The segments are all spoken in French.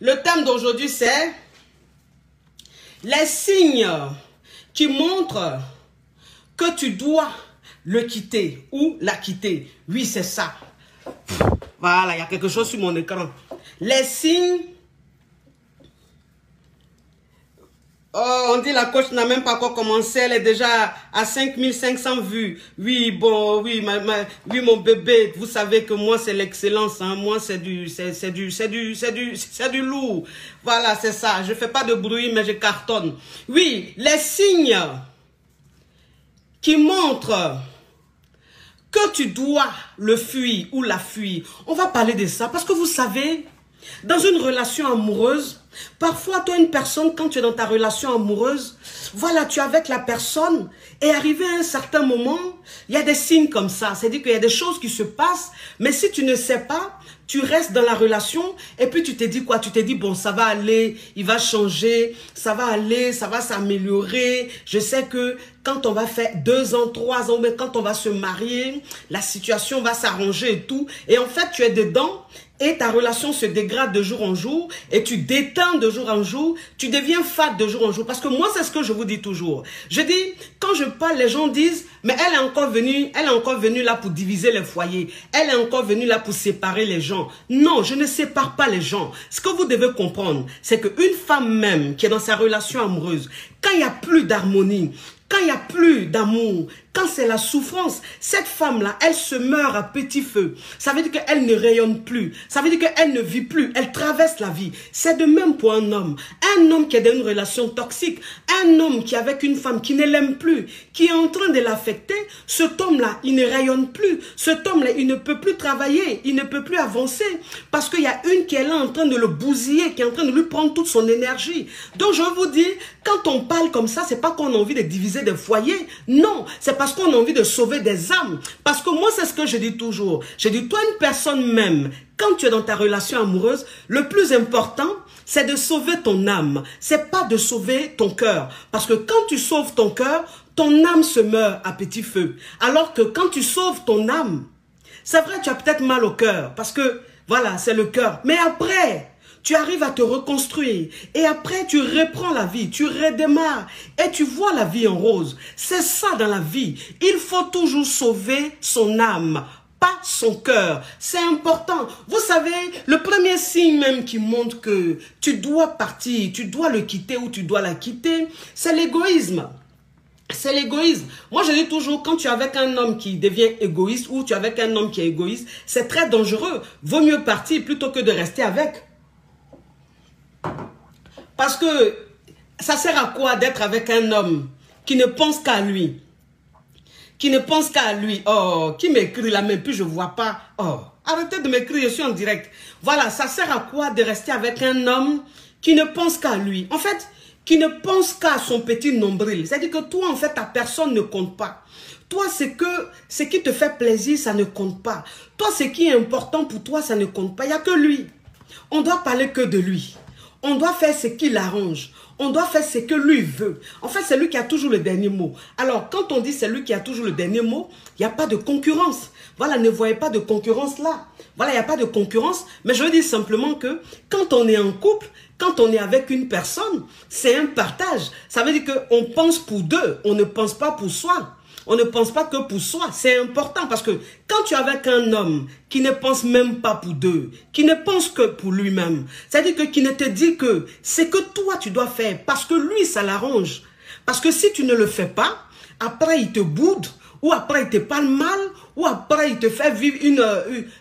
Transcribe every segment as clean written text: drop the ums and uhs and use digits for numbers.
Le thème d'aujourd'hui, c'est les signes qui montrent que tu dois le quitter ou la quitter. Oui, c'est ça. Voilà, il y a quelque chose sur mon écran. Les signes... Oh, on dit la coach n'a même pas encore commencé, elle est déjà à 5500 vues. Oui, bon, oui, oui, mon bébé, vous savez que moi c'est l'excellence, hein. Moi c'est du lourd. Voilà, c'est ça. Je fais pas de bruit, mais je cartonne. Oui, les signes qui montrent que tu dois le fuir ou la fuir. On va parler de ça parce que vous savez, dans une relation amoureuse, parfois, toi, une personne, quand tu es dans ta relation amoureuse, voilà, tu es avec la personne et arrivé à un certain moment, il y a des signes comme ça. C'est-à-dire qu'il y a des choses qui se passent, mais si tu ne sais pas, tu restes dans la relation et puis tu te dis quoi? Tu te dis, bon, ça va aller, il va changer, ça va aller, ça va s'améliorer. Je sais que quand on va faire 2 ans, 3 ans, mais quand on va se marier, la situation va s'arranger et tout. Et en fait, tu es dedans. Et ta relation se dégrade de jour en jour et tu déteins de jour en jour, tu deviens fade de jour en jour. Parce que moi, c'est ce que je vous dis toujours. Je dis, quand je parle, les gens disent, mais elle est encore venue là pour diviser les foyers. Elle est encore venue là pour séparer les gens. Non, je ne sépare pas les gens. Ce que vous devez comprendre, c'est qu'une femme même qui est dans sa relation amoureuse, quand il n'y a plus d'harmonie, quand il n'y a plus d'amour, quand c'est la souffrance, cette femme-là, elle se meurt à petit feu. Ça veut dire qu'elle ne rayonne plus. Ça veut dire qu'elle ne vit plus. Elle traverse la vie. C'est de même pour un homme. Un homme qui est dans une relation toxique, un homme qui est avec une femme qui ne l'aime plus, qui est en train de l'affecter, cet homme-là, il ne rayonne plus. Cet homme-là, il ne peut plus travailler, il ne peut plus avancer parce qu'il y a une qui est là en train de le bousiller, qui est en train de lui prendre toute son énergie. Donc, je vous dis, quand on parle comme ça, c'est pas qu'on a envie de diviser des foyers. Non, c'est parce qu'on a envie de sauver des âmes. Parce que moi, c'est ce que je dis toujours. Je dis, toi, une personne même, quand tu es dans ta relation amoureuse, le plus important, c'est de sauver ton âme. C'est pas de sauver ton cœur. Parce que quand tu sauves ton cœur, ton âme se meurt à petit feu. Alors que quand tu sauves ton âme, c'est vrai, tu as peut-être mal au cœur. Parce que, voilà, c'est le cœur. Mais après, tu arrives à te reconstruire et après tu reprends la vie, tu redémarres et tu vois la vie en rose. C'est ça dans la vie. Il faut toujours sauver son âme, pas son cœur. C'est important. Vous savez, le premier signe même qui montre que tu dois partir, tu dois le quitter ou tu dois la quitter, c'est l'égoïsme. C'est l'égoïsme. Moi, je dis toujours, quand tu es avec un homme qui devient égoïste ou tu es avec un homme qui est égoïste, c'est très dangereux. Vaut mieux partir plutôt que de rester avec. Parce que ça sert à quoi d'être avec un homme qui ne pense qu'à lui? Qui ne pense qu'à lui. Oh, qui m'écrit là, même plus je ne vois pas. Oh, arrêtez de m'écrire, je suis en direct. Voilà, ça sert à quoi de rester avec un homme qui ne pense qu'à lui? En fait, qui ne pense qu'à son petit nombril. C'est-à-dire que toi, en fait, ta personne ne compte pas. Toi, ce qui te fait plaisir, ça ne compte pas. Toi, ce qui est important pour toi, ça ne compte pas. Il n'y a que lui. On doit parler que de lui. On doit faire ce qui l'arrange. On doit faire ce que lui veut. En fait, c'est lui qui a toujours le dernier mot. Alors, quand on dit c'est lui qui a toujours le dernier mot, il n'y a pas de concurrence. Voilà, ne voyez pas de concurrence là. Voilà, il n'y a pas de concurrence. Mais je veux dire simplement que quand on est en couple, quand on est avec une personne, c'est un partage. Ça veut dire qu'on pense pour deux. On ne pense pas pour soi. On ne pense pas que pour soi. C'est important parce que quand tu es avec un homme qui ne pense même pas pour deux, qui ne pense que pour lui-même, c'est-à-dire qui ne te dit que c'est que toi tu dois faire parce que lui ça l'arrange. Parce que si tu ne le fais pas, après il te boude, ou après il te parle mal, ou après il te fait vivre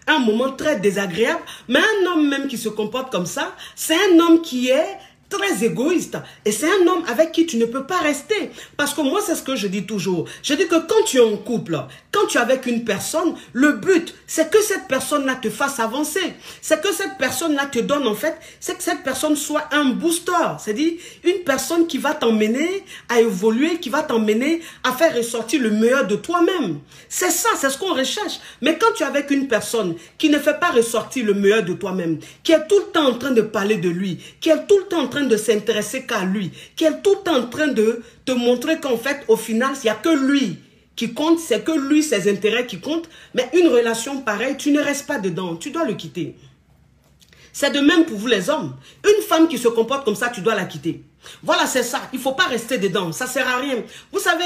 un moment très désagréable. Mais un homme même qui se comporte comme ça, c'est un homme qui est très égoïste. Et c'est un homme avec qui tu ne peux pas rester. Parce que moi, c'est ce que je dis toujours. Je dis que quand tu es en couple, quand tu es avec une personne, le but, c'est que cette personne-là te fasse avancer. C'est que cette personne-là te donne, en fait, c'est que cette personne soit un booster. C'est-à-dire, une personne qui va t'emmener à évoluer, qui va t'emmener à faire ressortir le meilleur de toi-même. C'est ça, c'est ce qu'on recherche. Mais quand tu es avec une personne qui ne fait pas ressortir le meilleur de toi-même, qui est tout le temps en train de parler de lui, qui est tout le temps en train de s'intéresser qu'à lui, qui est tout le temps en train de te montrer qu'en fait, au final, il n'y a que lui qui compte, c'est que lui, ses intérêts qui comptent. Mais une relation pareille, tu ne restes pas dedans, tu dois le quitter. C'est de même pour vous les hommes. Une femme qui se comporte comme ça, tu dois la quitter. Voilà, c'est ça. Il ne faut pas rester dedans. Ça ne sert à rien. Vous savez,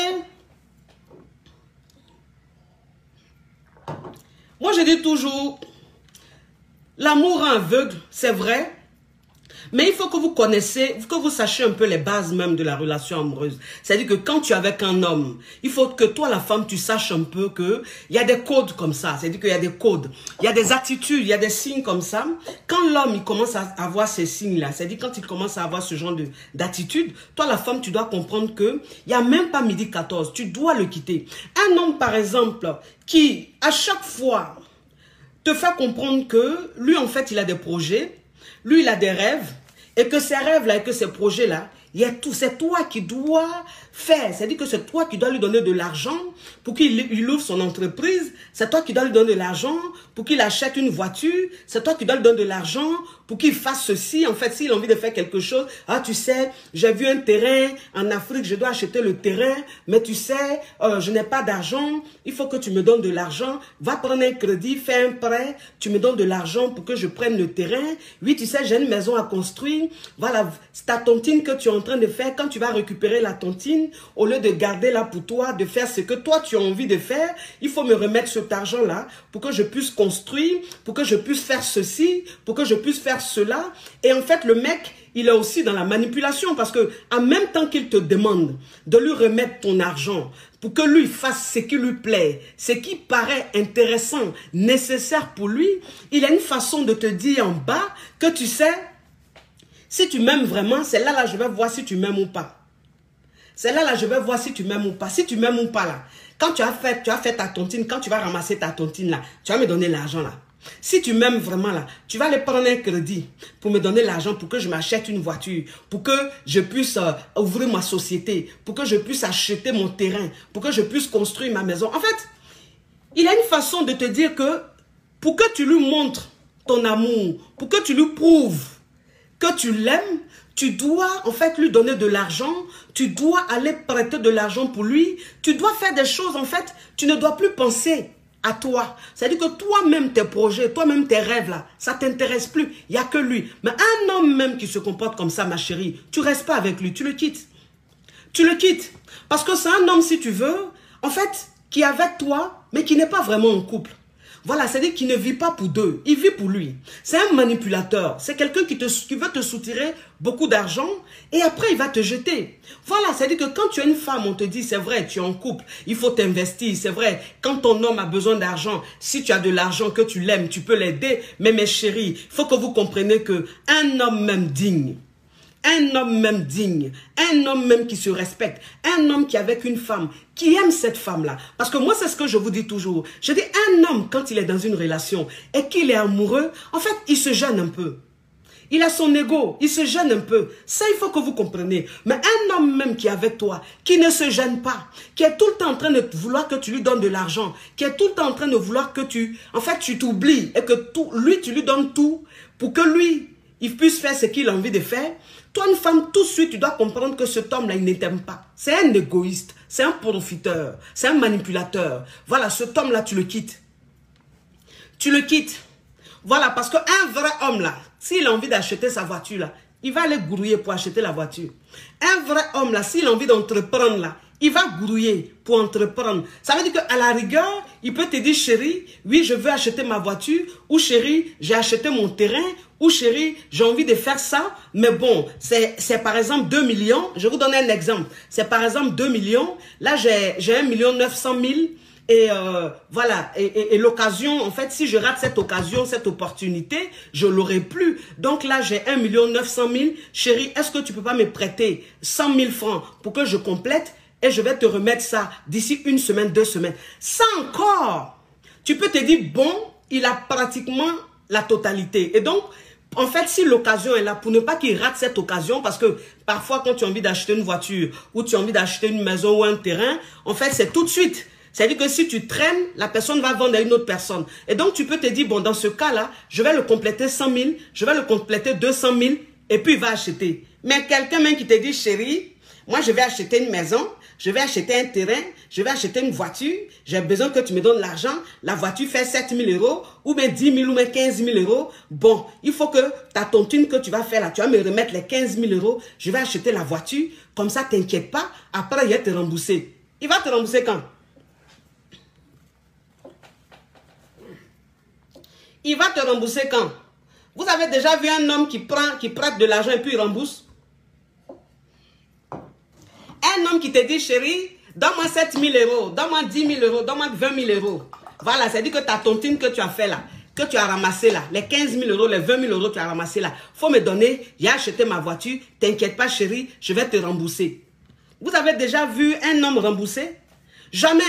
moi je dis toujours, l'amour rend aveugle, c'est vrai. Mais il faut que vous connaissiez, que vous sachiez un peu les bases même de la relation amoureuse. C'est-à-dire que quand tu es avec un homme, il faut que toi, la femme, tu saches un peu qu'il y a des codes comme ça. C'est-à-dire qu'il y a des codes, il y a des attitudes, il y a des signes comme ça. Quand l'homme, il commence à avoir ces signes-là, c'est-à-dire quand il commence à avoir ce genre d'attitude, toi, la femme, tu dois comprendre qu'il n'y a même pas midi 14. Tu dois le quitter. Un homme, par exemple, qui, à chaque fois, te fait comprendre que lui, en fait, il a des projets, lui, il a des rêves, et que ces rêves-là et que ces projets-là, c'est toi qui dois faire. C'est-à-dire que c'est toi qui dois lui donner de l'argent pour qu'il ouvre son entreprise. C'est toi qui dois lui donner de l'argent pour qu'il achète une voiture. C'est toi qui dois lui donner de l'argent pour qu'il fasse ceci. En fait, s'il a envie de faire quelque chose, ah, tu sais, j'ai vu un terrain en Afrique, je dois acheter le terrain, mais tu sais, je n'ai pas d'argent, il faut que tu me donnes de l'argent. Va prendre un crédit, fais un prêt, tu me donnes de l'argent pour que je prenne le terrain. Oui, tu sais, j'ai une maison à construire. Voilà, c'est ta tontine que tu es en train de faire. Quand tu vas récupérer la tontine, au lieu de garder là pour toi, de faire ce que toi tu as envie de faire, il faut me remettre cet argent-là pour que je puisse construire, pour que je puisse faire ceci, pour que je puisse faire cela. Et en fait, le mec, il est aussi dans la manipulation parce que en même temps qu'il te demande de lui remettre ton argent pour que lui fasse ce qui lui plaît, ce qui paraît intéressant, nécessaire pour lui, il a une façon de te dire en bas que tu sais, si tu m'aimes vraiment, c'est là, je vais voir si tu m'aimes ou pas. C'est là, je vais voir si tu m'aimes ou pas. Si tu m'aimes ou pas, là, quand tu as fait ta tontine, quand tu vas ramasser ta tontine, là, tu vas me donner l'argent, là. Si tu m'aimes vraiment, là, tu vas aller prendre un crédit pour me donner l'argent pour que je m'achète une voiture, pour que je puisse ouvrir ma société, pour que je puisse acheter mon terrain, pour que je puisse construire ma maison. En fait, il a une façon de te dire que pour que tu lui montres ton amour, pour que tu lui prouves que tu l'aimes, tu dois en fait lui donner de l'argent, tu dois aller prêter de l'argent pour lui, tu dois faire des choses en fait, tu ne dois plus penser à toi. C'est-à-dire que toi-même tes projets, toi-même tes rêves là, ça ne t'intéresse plus, il n'y a que lui. Mais un homme même qui se comporte comme ça, ma chérie, tu ne restes pas avec lui, tu le quittes. Tu le quittes. Parce que c'est un homme, si tu veux, en fait, qui est avec toi, mais qui n'est pas vraiment en couple. Voilà, c'est-à-dire qu'il ne vit pas pour deux, il vit pour lui. C'est un manipulateur, c'est quelqu'un qui veut te soutirer beaucoup d'argent et après il va te jeter. Voilà, c'est-à-dire que quand tu es une femme, on te dit, c'est vrai, tu es en couple, il faut t'investir, c'est vrai, quand ton homme a besoin d'argent, si tu as de l'argent, que tu l'aimes, tu peux l'aider. Mais mes chéris, il faut que vous compreniez qu'un homme même digne, un homme même digne, un homme même qui se respecte, un homme qui est avec une femme, qui aime cette femme-là. Parce que moi, c'est ce que je vous dis toujours. Je dis, un homme, quand il est dans une relation et qu'il est amoureux, en fait, il se gêne un peu. Il a son ego, il se gêne un peu. Ça, il faut que vous compreniez. Mais un homme même qui est avec toi, qui ne se gêne pas, qui est tout le temps en train de vouloir que tu lui donnes de l'argent, qui est tout le temps en train de vouloir que tu t'oublies et que lui, tu lui donnes tout pour que lui, il puisse faire ce qu'il a envie de faire. Toi, une femme, tout de suite, tu dois comprendre que cet homme-là, il ne t'aime pas. C'est un égoïste, c'est un profiteur, c'est un manipulateur. Voilà, cet homme-là, tu le quittes. Tu le quittes. Voilà, parce qu'un vrai homme, là, s'il a envie d'acheter sa voiture, là, il va aller grouiller pour acheter la voiture. Un vrai homme, là, s'il a envie d'entreprendre, là, il va grouiller pour entreprendre. Ça veut dire qu'à la rigueur, il peut te dire, chérie, oui, je veux acheter ma voiture, ou chérie, j'ai acheté mon terrain, ou chérie, j'ai envie de faire ça, mais bon, c'est par exemple 2 millions. Je vais vous donner un exemple. C'est par exemple 2 millions. Là, j'ai 1 900 000. Et voilà, et l'occasion, en fait, si je rate cette occasion, cette opportunité, je ne l'aurai plus. Donc là, j'ai 1 900 000. Chérie, est-ce que tu peux pas me prêter 100 000 francs pour que je complète? Et je vais te remettre ça d'ici 1 semaine, 2 semaines. Ça encore, tu peux te dire, bon, il a pratiquement la totalité. Et donc, en fait, si l'occasion est là, pour ne pas qu'il rate cette occasion, parce que parfois, quand tu as envie d'acheter une voiture, ou tu as envie d'acheter une maison ou un terrain, en fait, c'est tout de suite. C'est-à-dire que si tu traînes, la personne va vendre à une autre personne. Et donc, tu peux te dire, bon, dans ce cas-là, je vais le compléter 100 000, je vais le compléter 200 000, et puis il va acheter. Mais quelqu'un même qui te dit, chérie, Moi, je vais acheter une maison, je vais acheter un terrain, je vais acheter une voiture. J'ai besoin que tu me donnes l'argent. La voiture fait 7 000 euros, ou bien 10 000, ou bien 15 000 euros. Bon, il faut que ta tontine que tu vas faire là, tu vas me remettre les 15 000 euros. Je vais acheter la voiture. Comme ça, t'inquiète pas. Après, il va te rembourser. Il va te rembourser quand? Il va te rembourser quand? Vous avez déjà vu un homme qui prête de l'argent et puis il rembourse? Un homme qui te dit, chérie, donne-moi 7 000 euros, donne-moi 10 000 euros, donne-moi 20 000 euros. Voilà, c'est-à-dire que ta tontine que tu as fait là, que tu as ramassé là, les 15 000 euros, les 20 000 euros que tu as ramassé là, faut me donner, j'ai acheté ma voiture, t'inquiète pas chérie, je vais te rembourser. Vous avez déjà vu un homme rembourser? Jamais.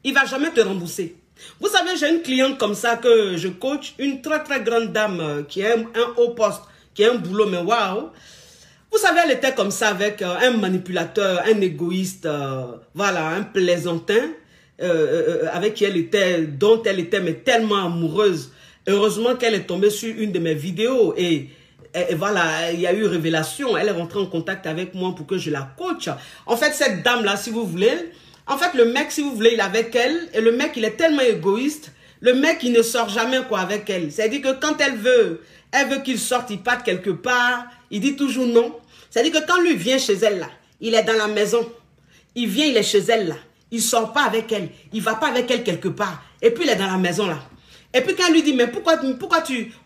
Il ne va jamais te rembourser. Vous savez, j'ai une cliente comme ça que je coach, une très très grande dame qui a un haut poste, qui a un boulot, mais waouh! Vous savez, elle était comme ça avec un manipulateur, un égoïste, voilà, un plaisantin, avec qui elle était, dont elle était mais tellement amoureuse. Heureusement qu'elle est tombée sur une de mes vidéos et voilà, il y a eu révélation. Elle est rentrée en contact avec moi pour que je la coach. En fait, cette dame-là, si vous voulez, en fait, le mec, si vous voulez, il est avec elle et le mec, il est tellement égoïste. Le mec, il ne sort jamais quoi avec elle. C'est-à-dire que quand elle veut qu'il sorte, il parte quelque part. Il dit toujours non. C'est-à-dire que quand lui vient chez elle, là, il est dans la maison. Il vient, il est chez elle, là. Il ne sort pas avec elle. Il ne va pas avec elle quelque part. Et puis, il est dans la maison, là. Et puis, quand elle lui dit, mais pourquoi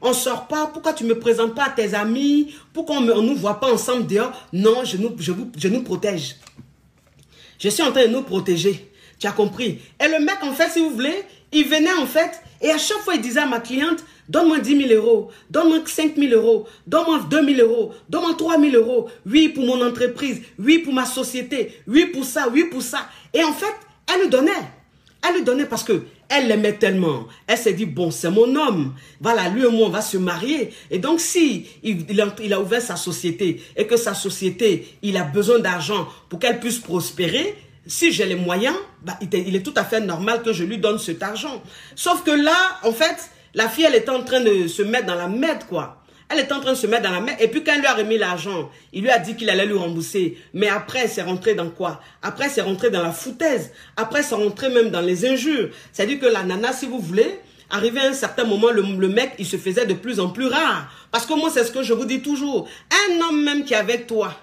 on ne sort pas? Pourquoi tu ne me présentes pas à tes amis? Pourquoi on ne nous voit pas ensemble dehors? Non, je nous protège. Je suis en train de nous protéger. Tu as compris? Et le mec, en fait, si vous voulez, il venait, en fait, et à chaque fois, il disait à ma cliente, donne-moi 10 000 euros, donne-moi 5 000 euros, donne-moi 2 000 euros, donne-moi 3 000 euros. Oui, pour mon entreprise. Oui, pour ma société. Oui, pour ça. Oui, pour ça. Et en fait, elle lui donnait. Elle lui donnait parce que elle l'aimait tellement. Elle s'est dit, bon, c'est mon homme. Voilà, lui et moi, on va se marier. Et donc, si il a ouvert sa société et que sa société, il a besoin d'argent pour qu'elle puisse prospérer, si j'ai les moyens, bah, il est tout à fait normal que je lui donne cet argent. Sauf que là, en fait, la fille, elle était en train de se mettre dans la merde, quoi. Elle était en train de se mettre dans la merde. Et puis, quand elle lui a remis l'argent, il lui a dit qu'il allait lui rembourser. Mais après, c'est rentré dans quoi? Après, c'est rentré dans la foutaise. Après, c'est rentré même dans les injures. C'est-à-dire que la nana, si vous voulez, arrivé à un certain moment, le mec, il se faisait de plus en plus rare. Parce que moi, c'est ce que je vous dis toujours. Un homme même qui est avec toi,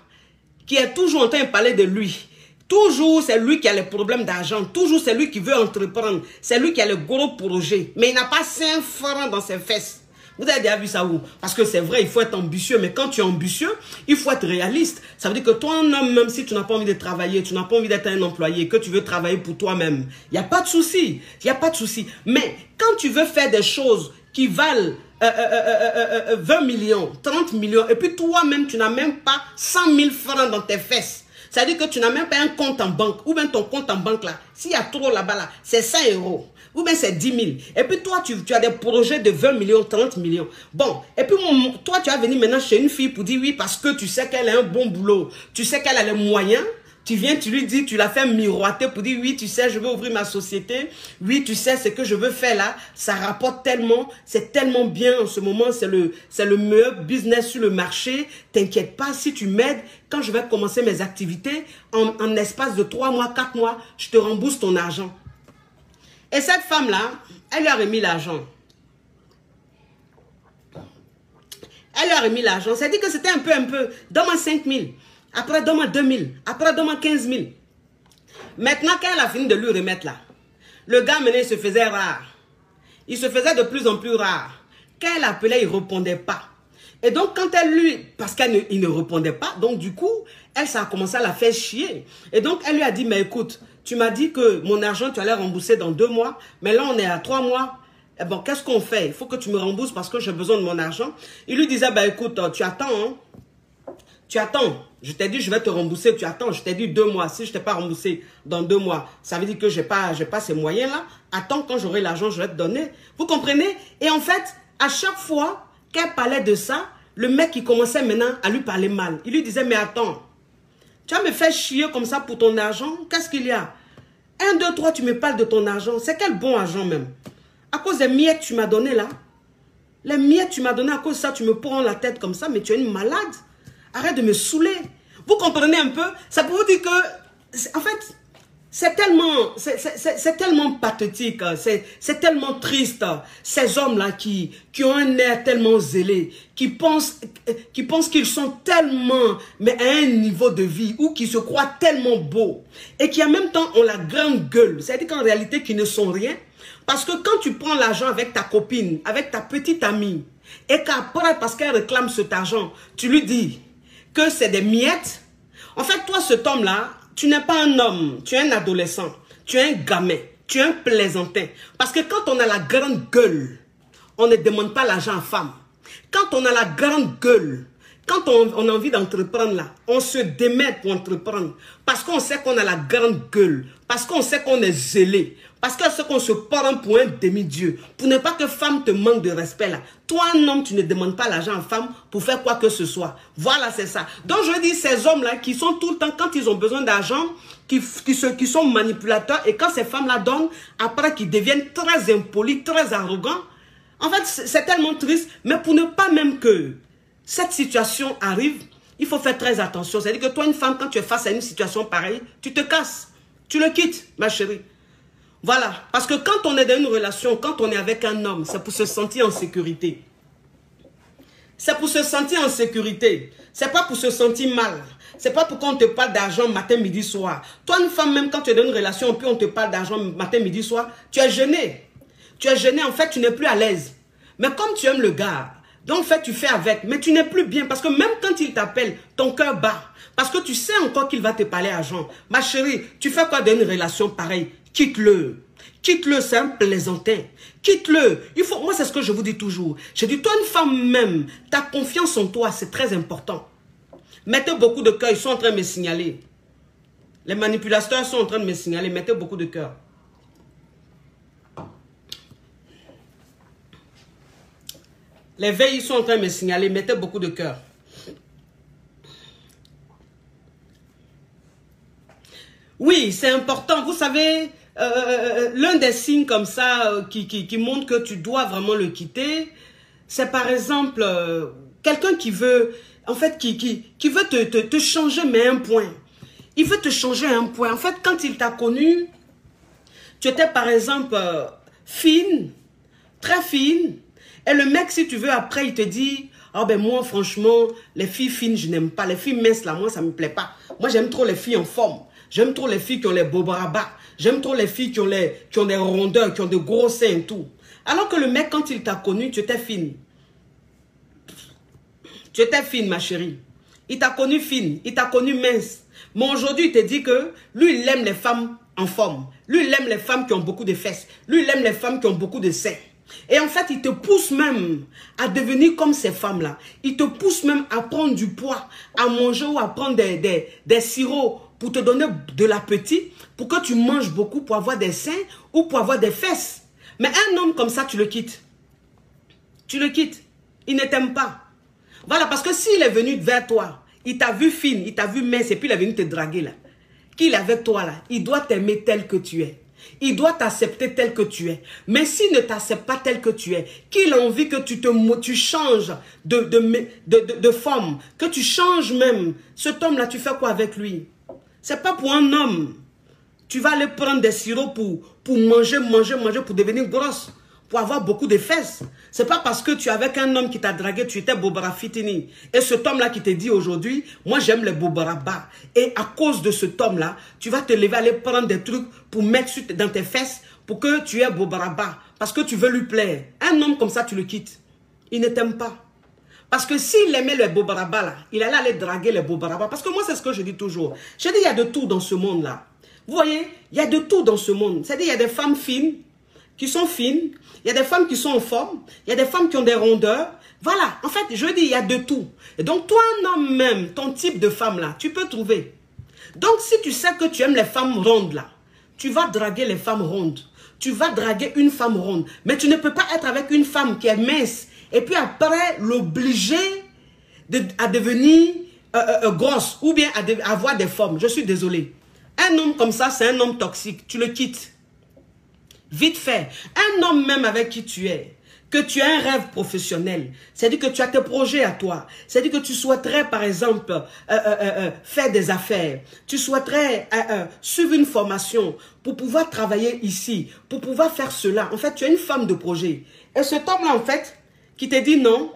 qui est toujours en train de parler de lui, toujours, c'est lui qui a les problèmes d'argent. Toujours, c'est lui qui veut entreprendre. C'est lui qui a le gros projet. Mais il n'a pas 5 francs dans ses fesses. Vous avez déjà vu ça où? Parce que c'est vrai, il faut être ambitieux. Mais quand tu es ambitieux, il faut être réaliste. Ça veut dire que toi, un homme, même si tu n'as pas envie de travailler, tu n'as pas envie d'être un employé, que tu veux travailler pour toi-même, il n'y a pas de souci. Il n'y a pas de souci. Mais quand tu veux faire des choses qui valent 20 millions, 30 millions, et puis toi-même, tu n'as même pas 100 000 francs dans tes fesses. C'est-à-dire que tu n'as même pas un compte en banque. Ou bien ton compte en banque là, s'il y a trop là-bas là, c'est 100 euros. Ou bien c'est 10 000. Et puis toi, tu as des projets de 20 millions, 30 millions. Bon, et puis toi, tu vas venir maintenant chez une fille pour dire oui, parce que tu sais qu'elle a un bon boulot. Tu sais qu'elle a les moyens. Tu viens, tu lui dis, tu la fais miroiter pour dire oui, tu sais, je veux ouvrir ma société. Oui, tu sais, ce que je veux faire là, ça rapporte tellement, c'est tellement bien en ce moment, c'est le meilleur business sur le marché. T'inquiète pas, si tu m'aides, quand je vais commencer mes activités, en espace de 3 mois, 4 mois, je te rembourse ton argent. Et cette femme-là, elle lui a remis l'argent. Elle lui a remis l'argent. C'est-à-dire que c'était un peu, donne-moi 5 000. Après, donne-moi 2 000. Après, donne-moi 15 000. Maintenant, quand elle a fini de lui remettre là, le gars, maintenant, il se faisait rare. Il se faisait de plus en plus rare. Quand elle appelait, il ne répondait pas. Et donc, quand elle lui... Parce qu'il ne répondait pas, donc du coup, elle, ça a commencé à la faire chier. Et donc, elle lui a dit, mais écoute, tu m'as dit que mon argent, tu allais rembourser dans 2 mois. Mais là, on est à 3 mois. Eh bon, qu'est-ce qu'on fait? Il faut que tu me rembourses parce que j'ai besoin de mon argent. Il lui disait, bah écoute, tu attends, hein. Tu attends. Je t'ai dit, je vais te rembourser. Tu attends. Je t'ai dit 2 mois. Si je ne t'ai pas remboursé dans 2 mois, ça veut dire que je n'ai pas ces moyens-là. Attends, quand j'aurai l'argent, je vais te donner. Vous comprenez? Et en fait, à chaque fois qu'elle parlait de ça, le mec, il commençait maintenant à lui parler mal. Il lui disait, mais attends, tu vas me faire chier comme ça pour ton argent? Qu'est-ce qu'il y a? 1, 2, 3, tu me parles de ton argent. C'est quel bon argent même? À cause des miettes que tu m'as donné là. Les miettes que tu m'as donné, à cause de ça, tu me prends la tête comme ça, mais tu es une malade. Arrête de me saouler. Vous comprenez un peu? Ça peut vous dire que, en fait, c'est tellement pathétique, c'est tellement triste, ces hommes-là qui ont un air tellement zélé, qui pensent qu'ils sont tellement, mais à un niveau de vie, ou qui se croient tellement beaux, et qui en même temps ont la grande gueule, c'est-à-dire qu'en réalité, qui ne sont rien, parce que quand tu prends l'argent avec ta copine, avec ta petite amie, et qu'après, parce qu'elle réclame cet argent, tu lui dis que c'est des miettes, en fait, toi, cet homme-là, tu n'es pas un homme, tu es un adolescent, tu es un gamin, tu es un plaisantin. Parce que quand on a la grande gueule, on ne demande pas l'argent à femme. Quand on a la grande gueule, quand on a envie d'entreprendre là, on se démet pour entreprendre. Parce qu'on sait qu'on a la grande gueule, parce qu'on sait qu'on est zélé, parce qu'on sait qu'on se prend pour un demi-dieu. Pour ne pas que femme te manque de respect là. Toi, un homme, tu ne demandes pas l'argent à femme pour faire quoi que ce soit. Voilà, c'est ça. Donc, je dis, ces hommes-là qui sont tout le temps, quand ils ont besoin d'argent, qui sont manipulateurs, et quand ces femmes-là donnent, après qu'ils deviennent très impolis, très arrogants. En fait, c'est tellement triste, mais pour ne pas même que cette situation arrive, il faut faire très attention. C'est-à-dire que toi, une femme, quand tu es face à une situation pareille, tu te casses. Tu le quittes, ma chérie. Voilà. Parce que quand on est dans une relation, quand on est avec un homme, c'est pour se sentir en sécurité. C'est pour se sentir en sécurité. C'est pas pour se sentir mal. C'est pas pour qu'on te parle d'argent matin, midi, soir. Toi, une femme, même quand tu es dans une relation, puis on te parle d'argent matin, midi, soir, tu es gêné. Tu es gêné, en fait, tu n'es plus à l'aise. Mais comme tu aimes le gars, donc en fait, tu fais avec, mais tu n'es plus bien. Parce que même quand il t'appelle, ton cœur bat. Parce que tu sais encore qu'il va te parler argent. Ma chérie, tu fais quoi dans une relation pareille? Quitte-le. Quitte-le, c'est un plaisantin. Quitte-le. Moi, c'est ce que je vous dis toujours. Je dis, toi, une femme même, ta confiance en toi, c'est très important. Mettez beaucoup de cœur, ils sont en train de me signaler. Les manipulateurs sont en train de me signaler, mettez beaucoup de cœur. Les veilles sont en train de me signaler, mettez beaucoup de cœur. Oui, c'est important. Vous savez, l'un des signes comme ça qui montre que tu dois vraiment le quitter, c'est par exemple quelqu'un qui veut, en fait, qui veut te changer, mais un point. Il veut te changer un point. En fait, quand il t'a connu, tu étais par exemple fine, très fine. Et le mec, si tu veux, après, il te dit, ah ben moi, franchement, les filles fines, je n'aime pas. Les filles minces, là, moi, ça ne me plaît pas. Moi, j'aime trop les filles en forme. J'aime trop les filles qui ont les beaux bras bas. J'aime trop les filles qui ont des rondeurs, qui ont de gros seins et tout. Alors que le mec, quand il t'a connu, tu étais fine. Tu étais fine, ma chérie. Il t'a connu fine, il t'a connu mince. Mais aujourd'hui, il te dit que lui, il aime les femmes en forme. Lui, il aime les femmes qui ont beaucoup de fesses. Lui, il aime les femmes qui ont beaucoup de seins. Et en fait, il te pousse même à devenir comme ces femmes-là. Il te pousse même à prendre du poids, à manger ou à prendre des sirops pour te donner de l'appétit, pour que tu manges beaucoup, pour avoir des seins ou pour avoir des fesses. Mais un homme comme ça, tu le quittes. Tu le quittes. Il ne t'aime pas. Voilà, parce que s'il est venu vers toi, il t'a vu fine, il t'a vu mince, et puis il est venu te draguer là. Qu'il est avec toi là, il doit t'aimer tel que tu es. Il doit t'accepter tel que tu es. Mais s'il ne t'accepte pas tel que tu es, qu'il a envie que tu changes de forme, que tu changes même, cet homme-là, tu fais quoi avec lui? C'est pas pour un homme. Tu vas aller prendre des sirops pour manger, pour devenir grosse, pour avoir beaucoup de fesses. C'est pas parce que tu es avec un homme qui t'a dragué, tu étais bobara fitini. Et cet homme-là qui te dit aujourd'hui, moi j'aime les bobara bas. Et à cause de cet homme-là, tu vas te lever, aller prendre des trucs pour mettre dans tes fesses pour que tu aies bobara bas. Parce que tu veux lui plaire. Un homme comme ça, tu le quittes. Il ne t'aime pas. Parce que s'il aimait les bobara bas là, il allait aller draguer les bobara bas. Parce que moi, c'est ce que je dis toujours. Je dis, il y a de tout dans ce monde-là. Vous voyez, il y a de tout dans ce monde. C'est-à-dire, il y a des femmes fines, qui sont fines, il y a des femmes qui sont en forme, il y a des femmes qui ont des rondeurs. Voilà, en fait, je dis, il y a de tout. Et donc, toi, un homme même, ton type de femme là, tu peux trouver. Donc, si tu sais que tu aimes les femmes rondes là, tu vas draguer les femmes rondes. Tu vas draguer une femme ronde. Mais tu ne peux pas être avec une femme qui est mince et puis après l'obliger à devenir grosse ou bien à avoir des formes. Je suis désolée. Un homme comme ça, c'est un homme toxique. Tu le quittes. Vite fait. Un homme même avec qui tu es, que tu as un rêve professionnel, c'est-à-dire que tu as tes projets à toi, c'est-à-dire que tu souhaiterais par exemple faire des affaires, tu souhaiterais suivre une formation pour pouvoir travailler ici, pour pouvoir faire cela. En fait, tu es une femme de projet. Et cet homme-là, en fait, qui te dit non,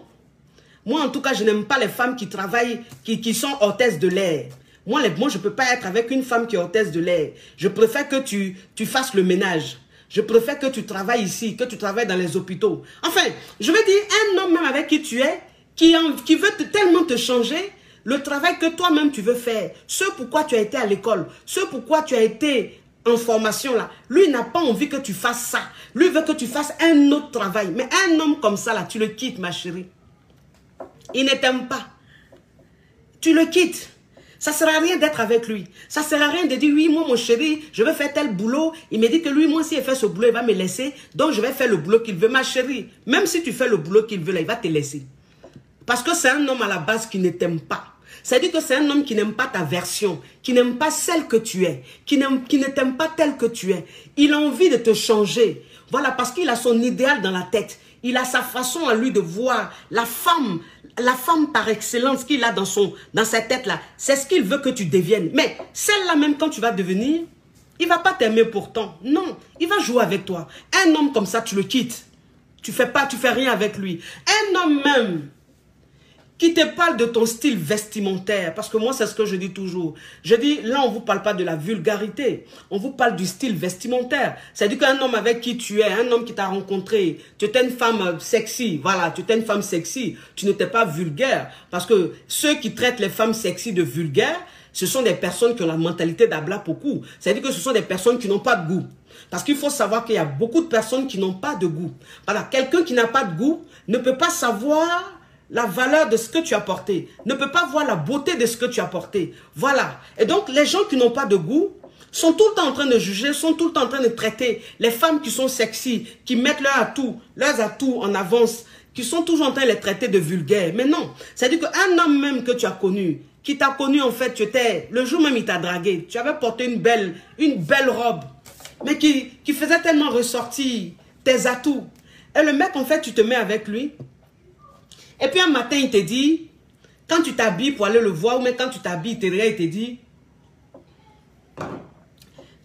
moi en tout cas, je n'aime pas les femmes qui travaillent, qui sont hôtesses de l'air. Moi, je ne peux pas être avec une femme qui est hôtesse de l'air. Je préfère que tu fasses le ménage. Je préfère que tu travailles ici, que tu travailles dans les hôpitaux. Enfin, je veux dire, un homme même avec qui tu es, qui veut tellement te changer, le travail que toi-même tu veux faire, ce pourquoi tu as été à l'école, ce pourquoi tu as été en formation là, lui n'a pas envie que tu fasses ça. Lui veut que tu fasses un autre travail. Mais un homme comme ça là, tu le quittes ma chérie. Il ne t'aime pas. Tu le quittes. Ça ne sert à rien d'être avec lui. Ça ne sert à rien de dire, oui, moi, mon chéri, je vais faire tel boulot. Il me dit que lui, moi, s'il fait ce boulot, il va me laisser. Donc, je vais faire le boulot qu'il veut. Ma chérie, même si tu fais le boulot qu'il veut, là, il va te laisser. Parce que c'est un homme à la base qui ne t'aime pas. C'est-à-dire que c'est un homme qui n'aime pas ta version, qui n'aime pas celle que tu es, qui ne t'aime pas telle que tu es. Il a envie de te changer. Voilà, parce qu'il a son idéal dans la tête. Il a sa façon à lui de voir la femme par excellence qu'il a dans sa tête-là. C'est ce qu'il veut que tu deviennes. Mais celle-là même, quand tu vas devenir, il ne va pas t'aimer pourtant. Non, il va jouer avec toi. Un homme comme ça, tu le quittes. Tu fais rien avec lui. Un homme même qui te parle de ton style vestimentaire, parce que moi, c'est ce que je dis toujours. Je dis, là, on ne vous parle pas de la vulgarité. On vous parle du style vestimentaire. C'est-à-dire qu'un homme avec qui tu es, un homme qui t'a rencontré, tu étais une femme sexy, voilà, tu étais une femme sexy, tu n'étais pas vulgaire. Parce que ceux qui traitent les femmes sexy de vulgaires, ce sont des personnes qui ont la mentalité d'Abla Poku. C'est-à-dire que ce sont des personnes qui n'ont pas de goût. Parce qu'il faut savoir qu'il y a beaucoup de personnes qui n'ont pas de goût. Voilà, quelqu'un qui n'a pas de goût ne peut pas savoir la valeur de ce que tu as porté, ne peut pas voir la beauté de ce que tu as porté. Voilà. Et donc, les gens qui n'ont pas de goût sont tout le temps en train de juger, sont tout le temps en train de traiter les femmes qui sont sexy, qui mettent leurs atouts en avance, qui sont toujours en train de les traiter de vulgaires. Mais non. C'est-à-dire qu'un homme même que tu as connu, qui t'a connu en fait, le jour même il t'a dragué, tu avais porté une belle robe, mais qui faisait tellement ressortir tes atouts. Et le mec en fait, tu te mets avec lui. Et puis un matin, il te dit, quand tu t'habilles pour aller le voir, ou même quand tu t'habilles, il te regarde, il te dit,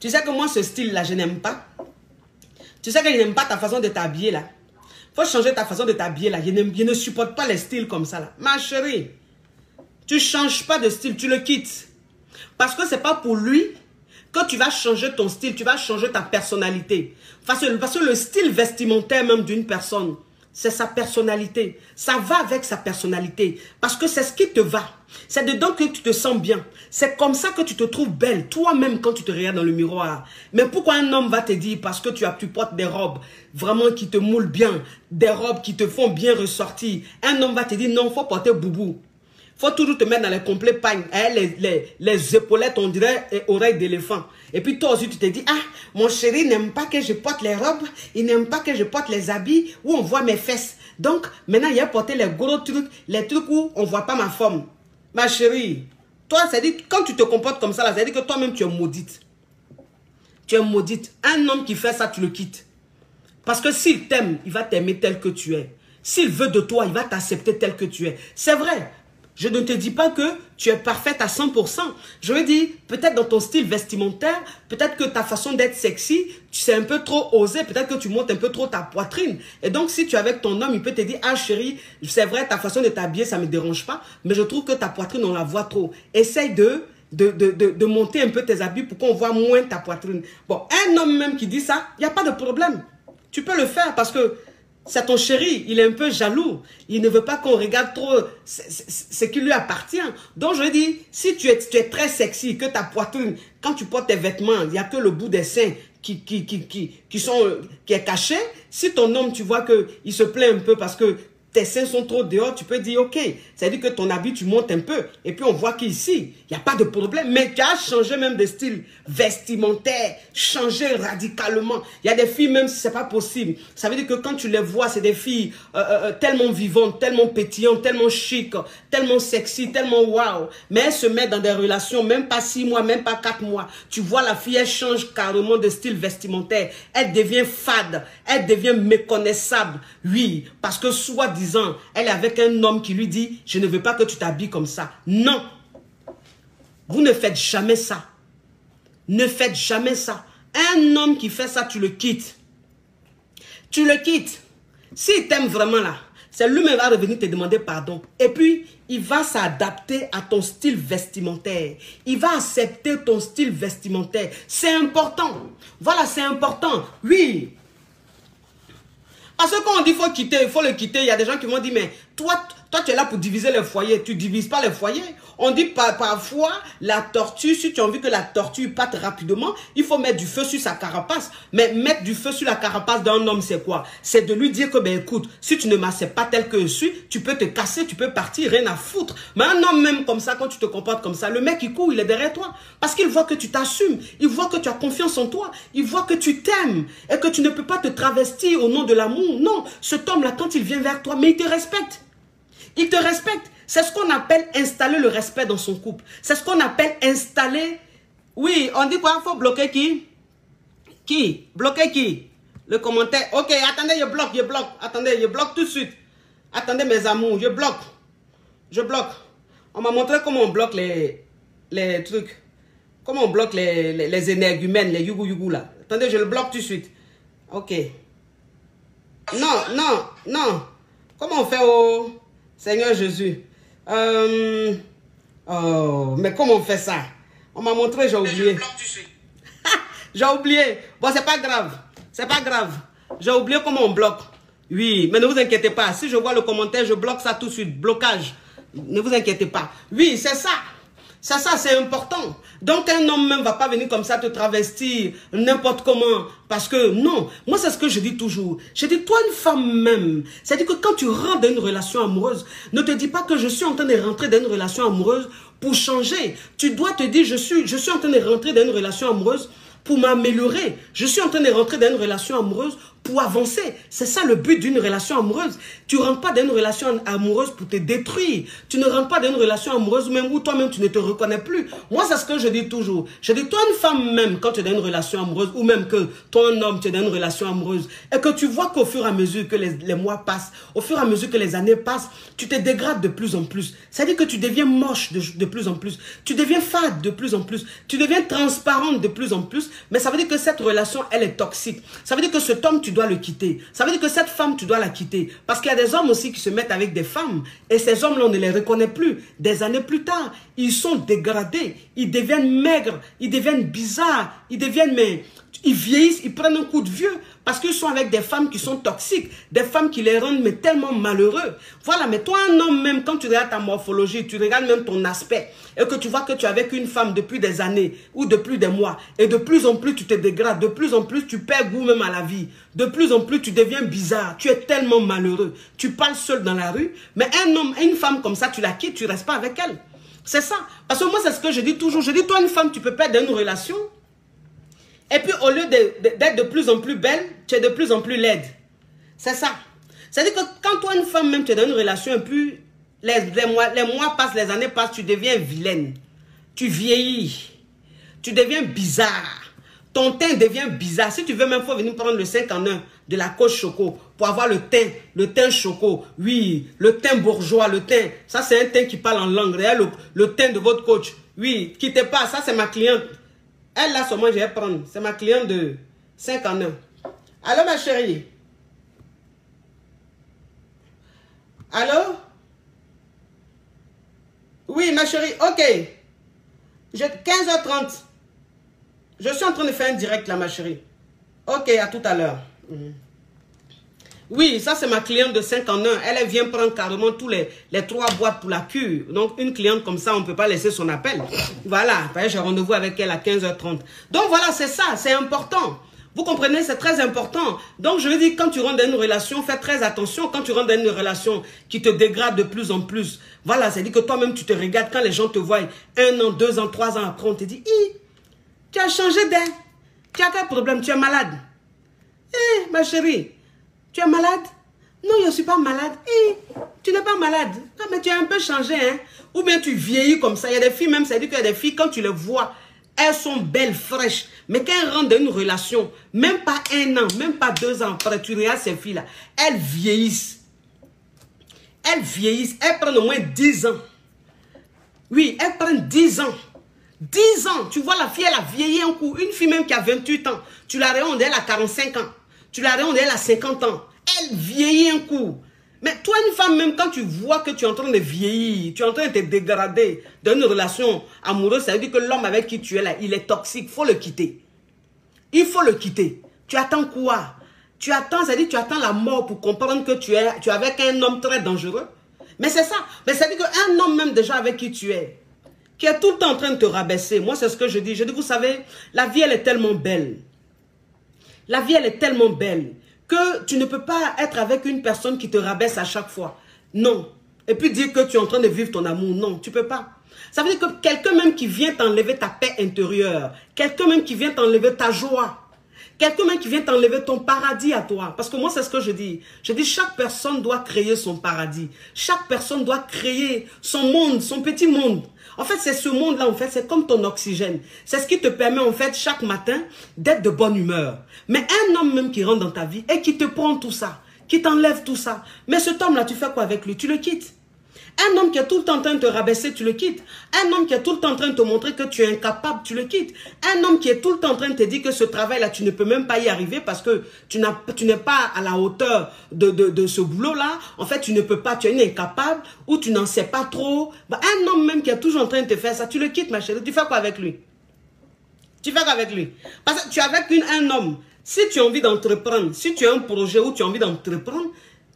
tu sais que moi, ce style-là, je n'aime pas. Tu sais que je n'aime pas ta façon de t'habiller là. Il faut changer ta façon de t'habiller là. Je ne supporte pas les styles comme ça là. Ma chérie, tu ne changes pas de style, tu le quittes. Parce que ce n'est pas pour lui que tu vas changer ton style, tu vas changer ta personnalité. Parce que le style vestimentaire même d'une personne, c'est sa personnalité. Ça va avec sa personnalité. Parce que c'est ce qui te va. C'est dedans que tu te sens bien. C'est comme ça que tu te trouves belle. Toi-même quand tu te regardes dans le miroir. Mais pourquoi un homme va te dire parce que tu portes des robes vraiment qui te moulent bien. Des robes qui te font bien ressortir. Un homme va te dire non, il faut porter boubou. Il faut toujours te mettre dans les complets pagnes. Les épaulettes, on dirait oreilles d'éléphant. Et puis toi aussi, tu te dis, ah, mon chéri n'aime pas que je porte les robes. Il n'aime pas que je porte les habits où on voit mes fesses. Donc, maintenant, il a porté les gros trucs, les trucs où on ne voit pas ma forme. Ma chérie, toi, ça dit, quand tu te comportes comme ça, ça dit que toi-même, tu es maudite. Tu es maudite. Un homme qui fait ça, tu le quittes. Parce que s'il t'aime, il va t'aimer tel que tu es. S'il veut de toi, il va t'accepter tel que tu es. C'est vrai. Je ne te dis pas que tu es parfaite à 100%. Je veux dire, peut-être dans ton style vestimentaire, peut-être que ta façon d'être sexy, c'est un peu trop osé, peut-être que tu montes un peu trop ta poitrine. Et donc, si tu es avec ton homme, il peut te dire, ah chérie, c'est vrai, ta façon de t'habiller, ça ne me dérange pas, mais je trouve que ta poitrine, on la voit trop. Essaye de monter un peu tes habits pour qu'on voit moins ta poitrine. Bon, un homme même qui dit ça, il n'y a pas de problème. Tu peux le faire parce que c'est ton chéri, il est un peu jaloux. Il ne veut pas qu'on regarde trop ce qui lui appartient. Donc, je dis, si tu es très sexy, que ta poitrine, quand tu portes tes vêtements, il n'y a que le bout des seins qui est caché. Si ton homme, tu vois qu'il se plaint un peu parce que tes seins sont trop dehors, tu peux dire, ok, c'est-à-dire que ton habit, tu montes un peu. Et puis on voit qu'ici, il n'y a pas de problème. Mais tu as changé même de style vestimentaire, changé radicalement. Il y a des filles, même si ce n'est pas possible. Ça veut dire que quand tu les vois, c'est des filles tellement vivantes, tellement pétillantes, tellement chic, tellement sexy, tellement wow. Mais elles se mettent dans des relations, même pas 6 mois, même pas 4 mois. Tu vois la fille, elle change carrément de style vestimentaire. Elle devient fade, elle devient méconnaissable. Oui, parce que soi-disant, elle est avec un homme qui lui dit, je ne veux pas que tu t'habilles comme ça. Non, vous ne faites jamais ça. Ne faites jamais ça. Un homme qui fait ça, tu le quittes. Tu le quittes. S'il t'aime vraiment là, c'est lui-même qui va revenir te demander pardon. Et puis, il va s'adapter à ton style vestimentaire. Il va accepter ton style vestimentaire. C'est important. Voilà, c'est important. Oui. Parce que quand on dit qu'il faut quitter, il faut le quitter, il y a des gens qui vont dire, mais toi tu es là pour diviser les foyers. Tu ne divises pas les foyers. On dit parfois, la tortue, si tu as envie que la tortue parte rapidement, il faut mettre du feu sur sa carapace. Mais mettre du feu sur la carapace d'un homme, c'est quoi? C'est de lui dire que, ben écoute, si tu ne m'acceptes pas tel que je suis, tu peux te casser, tu peux partir, rien à foutre. Mais un homme même comme ça, quand tu te comportes comme ça, le mec il court, il est derrière toi. Parce qu'il voit que tu t'assumes, il voit que tu as confiance en toi, il voit que tu t'aimes et que tu ne peux pas te travestir au nom de l'amour. Non, cet homme-là, quand il vient vers toi, mais il te respecte. Il te respecte. C'est ce qu'on appelle installer le respect dans son couple. C'est ce qu'on appelle installer... Oui, on dit quoi? Il faut bloquer qui? Qui? Bloquer qui? Le commentaire. Ok, attendez, je bloque. Attendez, je bloque tout de suite. Attendez, mes amours, je bloque. Je bloque. On m'a montré comment on bloque les trucs. Comment on bloque les énergumènes, les yougou là. Attendez, je le bloque tout de suite. Ok. Non. Comment on fait au Seigneur Jésus? Oh, mais comment on fait ça? On m'a montré, j'ai oublié. J'ai oublié. Bon, c'est pas grave. C'est pas grave. J'ai oublié comment on bloque. Oui, mais ne vous inquiétez pas. Si je vois le commentaire, je bloque ça tout de suite. Blocage. Ne vous inquiétez pas. Oui, c'est ça. C'est ça, c'est important. Donc un homme même ne va pas venir comme ça te travestir n'importe comment. Parce que non, moi c'est ce que je dis toujours. Je dis, toi une femme même, c'est-à-dire que quand tu rentres dans une relation amoureuse, ne te dis pas que je suis en train de rentrer dans une relation amoureuse pour changer. Tu dois te dire, je suis en train de rentrer dans une relation amoureuse pour m'améliorer. Je suis en train de rentrer dans une relation amoureuse pour avancer. C'est ça le but d'une relation amoureuse. Tu ne rentres pas dans une relation amoureuse pour te détruire. Tu ne rentres pas dans une relation amoureuse même où toi-même tu ne te reconnais plus. Moi, c'est ce que je dis toujours. Je dis, toi une femme même, quand tu es dans une relation amoureuse, ou même que toi un homme, tu es dans une relation amoureuse, et que tu vois qu'au fur et à mesure que les mois passent, au fur et à mesure que les années passent, tu te dégrades de plus en plus. C'est-à-dire que tu deviens moche de plus en plus. Tu deviens fade de plus en plus. Tu deviens transparente de plus en plus. Mais ça veut dire que cette relation, elle est toxique. Ça veut dire que cet homme, tu dois le quitter. Ça veut dire que cette femme, tu dois la quitter. Parce qu'il y a des hommes aussi qui se mettent avec des femmes. Et ces hommes-là, on ne les reconnaît plus. Des années plus tard, ils sont dégradés. Ils deviennent maigres. Ils deviennent bizarres. Ils deviennent, mais ils vieillissent. Ils prennent un coup de vieux. Parce qu'ils sont avec des femmes qui sont toxiques. Des femmes qui les rendent mais tellement malheureux. Voilà, mais toi, un homme même, quand tu regardes ta morphologie, tu regardes même ton aspect, et que tu vois que tu es avec une femme depuis des années ou depuis des mois, et de plus en plus tu te dégrades, de plus en plus tu perds goût même à la vie, de plus en plus tu deviens bizarre, tu es tellement malheureux, tu parles seul dans la rue, mais un homme, une femme comme ça, tu la quittes, tu ne restes pas avec elle. C'est ça. Parce que moi, c'est ce que je dis toujours. Je dis, toi, une femme, tu peux perdre une relation, et puis au lieu d'être de plus en plus belle, tu es de plus en plus laide. C'est ça. C'est-à-dire que quand toi, une femme, même tu es dans une relation, et puis les mois passent, les années passent, tu deviens vilaine. Tu vieillis. Tu deviens bizarre. Ton teint devient bizarre. Si tu veux même, il faut venir prendre le 5 en 1 de la Coach Choco pour avoir le teint choco. Oui, le teint bourgeois, le teint. Ça, c'est un teint qui parle en langue. Regarde le teint de votre coach. Oui, quittez pas. Ça, c'est ma cliente. Elle, là, seulement, je vais prendre. C'est ma cliente de 5 en 1. Allô, ma chérie? Allô? Oui, ma chérie, ok. 15h30. Je suis en train de faire un direct là, ma chérie. Ok, à tout à l'heure. Oui, ça c'est ma cliente de 5 en 1. Elle vient prendre carrément tous les 3 boîtes pour la cure. Donc une cliente comme ça, on ne peut pas laisser son appel. Voilà, j'ai rendez-vous avec elle à 15h30. Donc voilà, c'est ça, c'est important. Vous comprenez, c'est très important. Donc, je veux dire, quand tu rentres dans une relation, fais très attention. Quand tu rentres dans une relation qui te dégrade de plus en plus, voilà, c'est-à-dire que toi-même, tu te regardes quand les gens te voient 1 an, 2 ans, 3 ans après, on te dit, tu as changé d'air. Tu as quel problème? Tu es malade? Ma chérie, tu es malade? Non, je ne suis pas malade. Tu n'es pas malade. Ah, mais tu as un peu changé, hein? Ou bien tu vieillis comme ça. Il y a des filles même, c'est-à-dire qu'il y a des filles, quand tu les vois, elles sont belles, fraîches. Mais quand elles rentrent dans une relation, même pas 1 an, même pas 2 ans après, tu regardes ces filles-là, elles vieillissent. Elles vieillissent. Elles prennent au moins 10 ans. Oui, elles prennent 10 ans. 10 ans. Tu vois la fille, elle a vieilli un coup. Une fille même qui a 28 ans. Tu la regardes, elle a 45 ans. Tu la regardes, elle a 50 ans. Elle vieillit un coup. Mais toi, une femme, même quand tu vois que tu es en train de vieillir, tu es en train de te dégrader dans une relation amoureuse, ça veut dire que l'homme avec qui tu es là, il est toxique. Il faut le quitter. Il faut le quitter. Tu attends quoi? Tu attends, ça veut dire tu attends la mort pour comprendre que tu es avec un homme très dangereux. Mais c'est ça. Mais ça veut dire qu'un homme même déjà avec qui tu es, qui est tout le temps en train de te rabaisser. Moi, c'est ce que je dis. Je dis, vous savez, la vie, elle est tellement belle. La vie, elle est tellement belle que tu ne peux pas être avec une personne qui te rabaisse à chaque fois. Non. Et puis dire que tu es en train de vivre ton amour. Non, tu ne peux pas. Ça veut dire que quelqu'un même qui vient t'enlever ta paix intérieure, quelqu'un même qui vient t'enlever ta joie, quelqu'un même qui vient t'enlever ton paradis à toi. Parce que moi, c'est ce que je dis. Je dis, chaque personne doit créer son paradis. Chaque personne doit créer son monde, son petit monde. En fait, c'est ce monde-là, en fait, c'est comme ton oxygène. C'est ce qui te permet, en fait, chaque matin, d'être de bonne humeur. Mais un homme même qui rentre dans ta vie et qui te prend tout ça, qui t'enlève tout ça. Mais cet homme-là, tu fais quoi avec lui? Tu le quittes. Un homme qui est tout le temps en train de te rabaisser, tu le quittes. Un homme qui est tout le temps en train de te montrer que tu es incapable, tu le quittes. Un homme qui est tout le temps en train de te dire que ce travail-là, tu ne peux même pas y arriver parce que tu n'es pas à la hauteur de ce boulot-là. En fait, tu ne peux pas, tu es incapable ou tu n'en sais pas trop. Un homme même qui est toujours en train de te faire ça, tu le quittes, ma chérie. Tu fais quoi avec lui? Tu fais quoi avec lui? Parce que tu es avec un homme. Si tu as envie d'entreprendre, si tu as un projet où tu as envie d'entreprendre,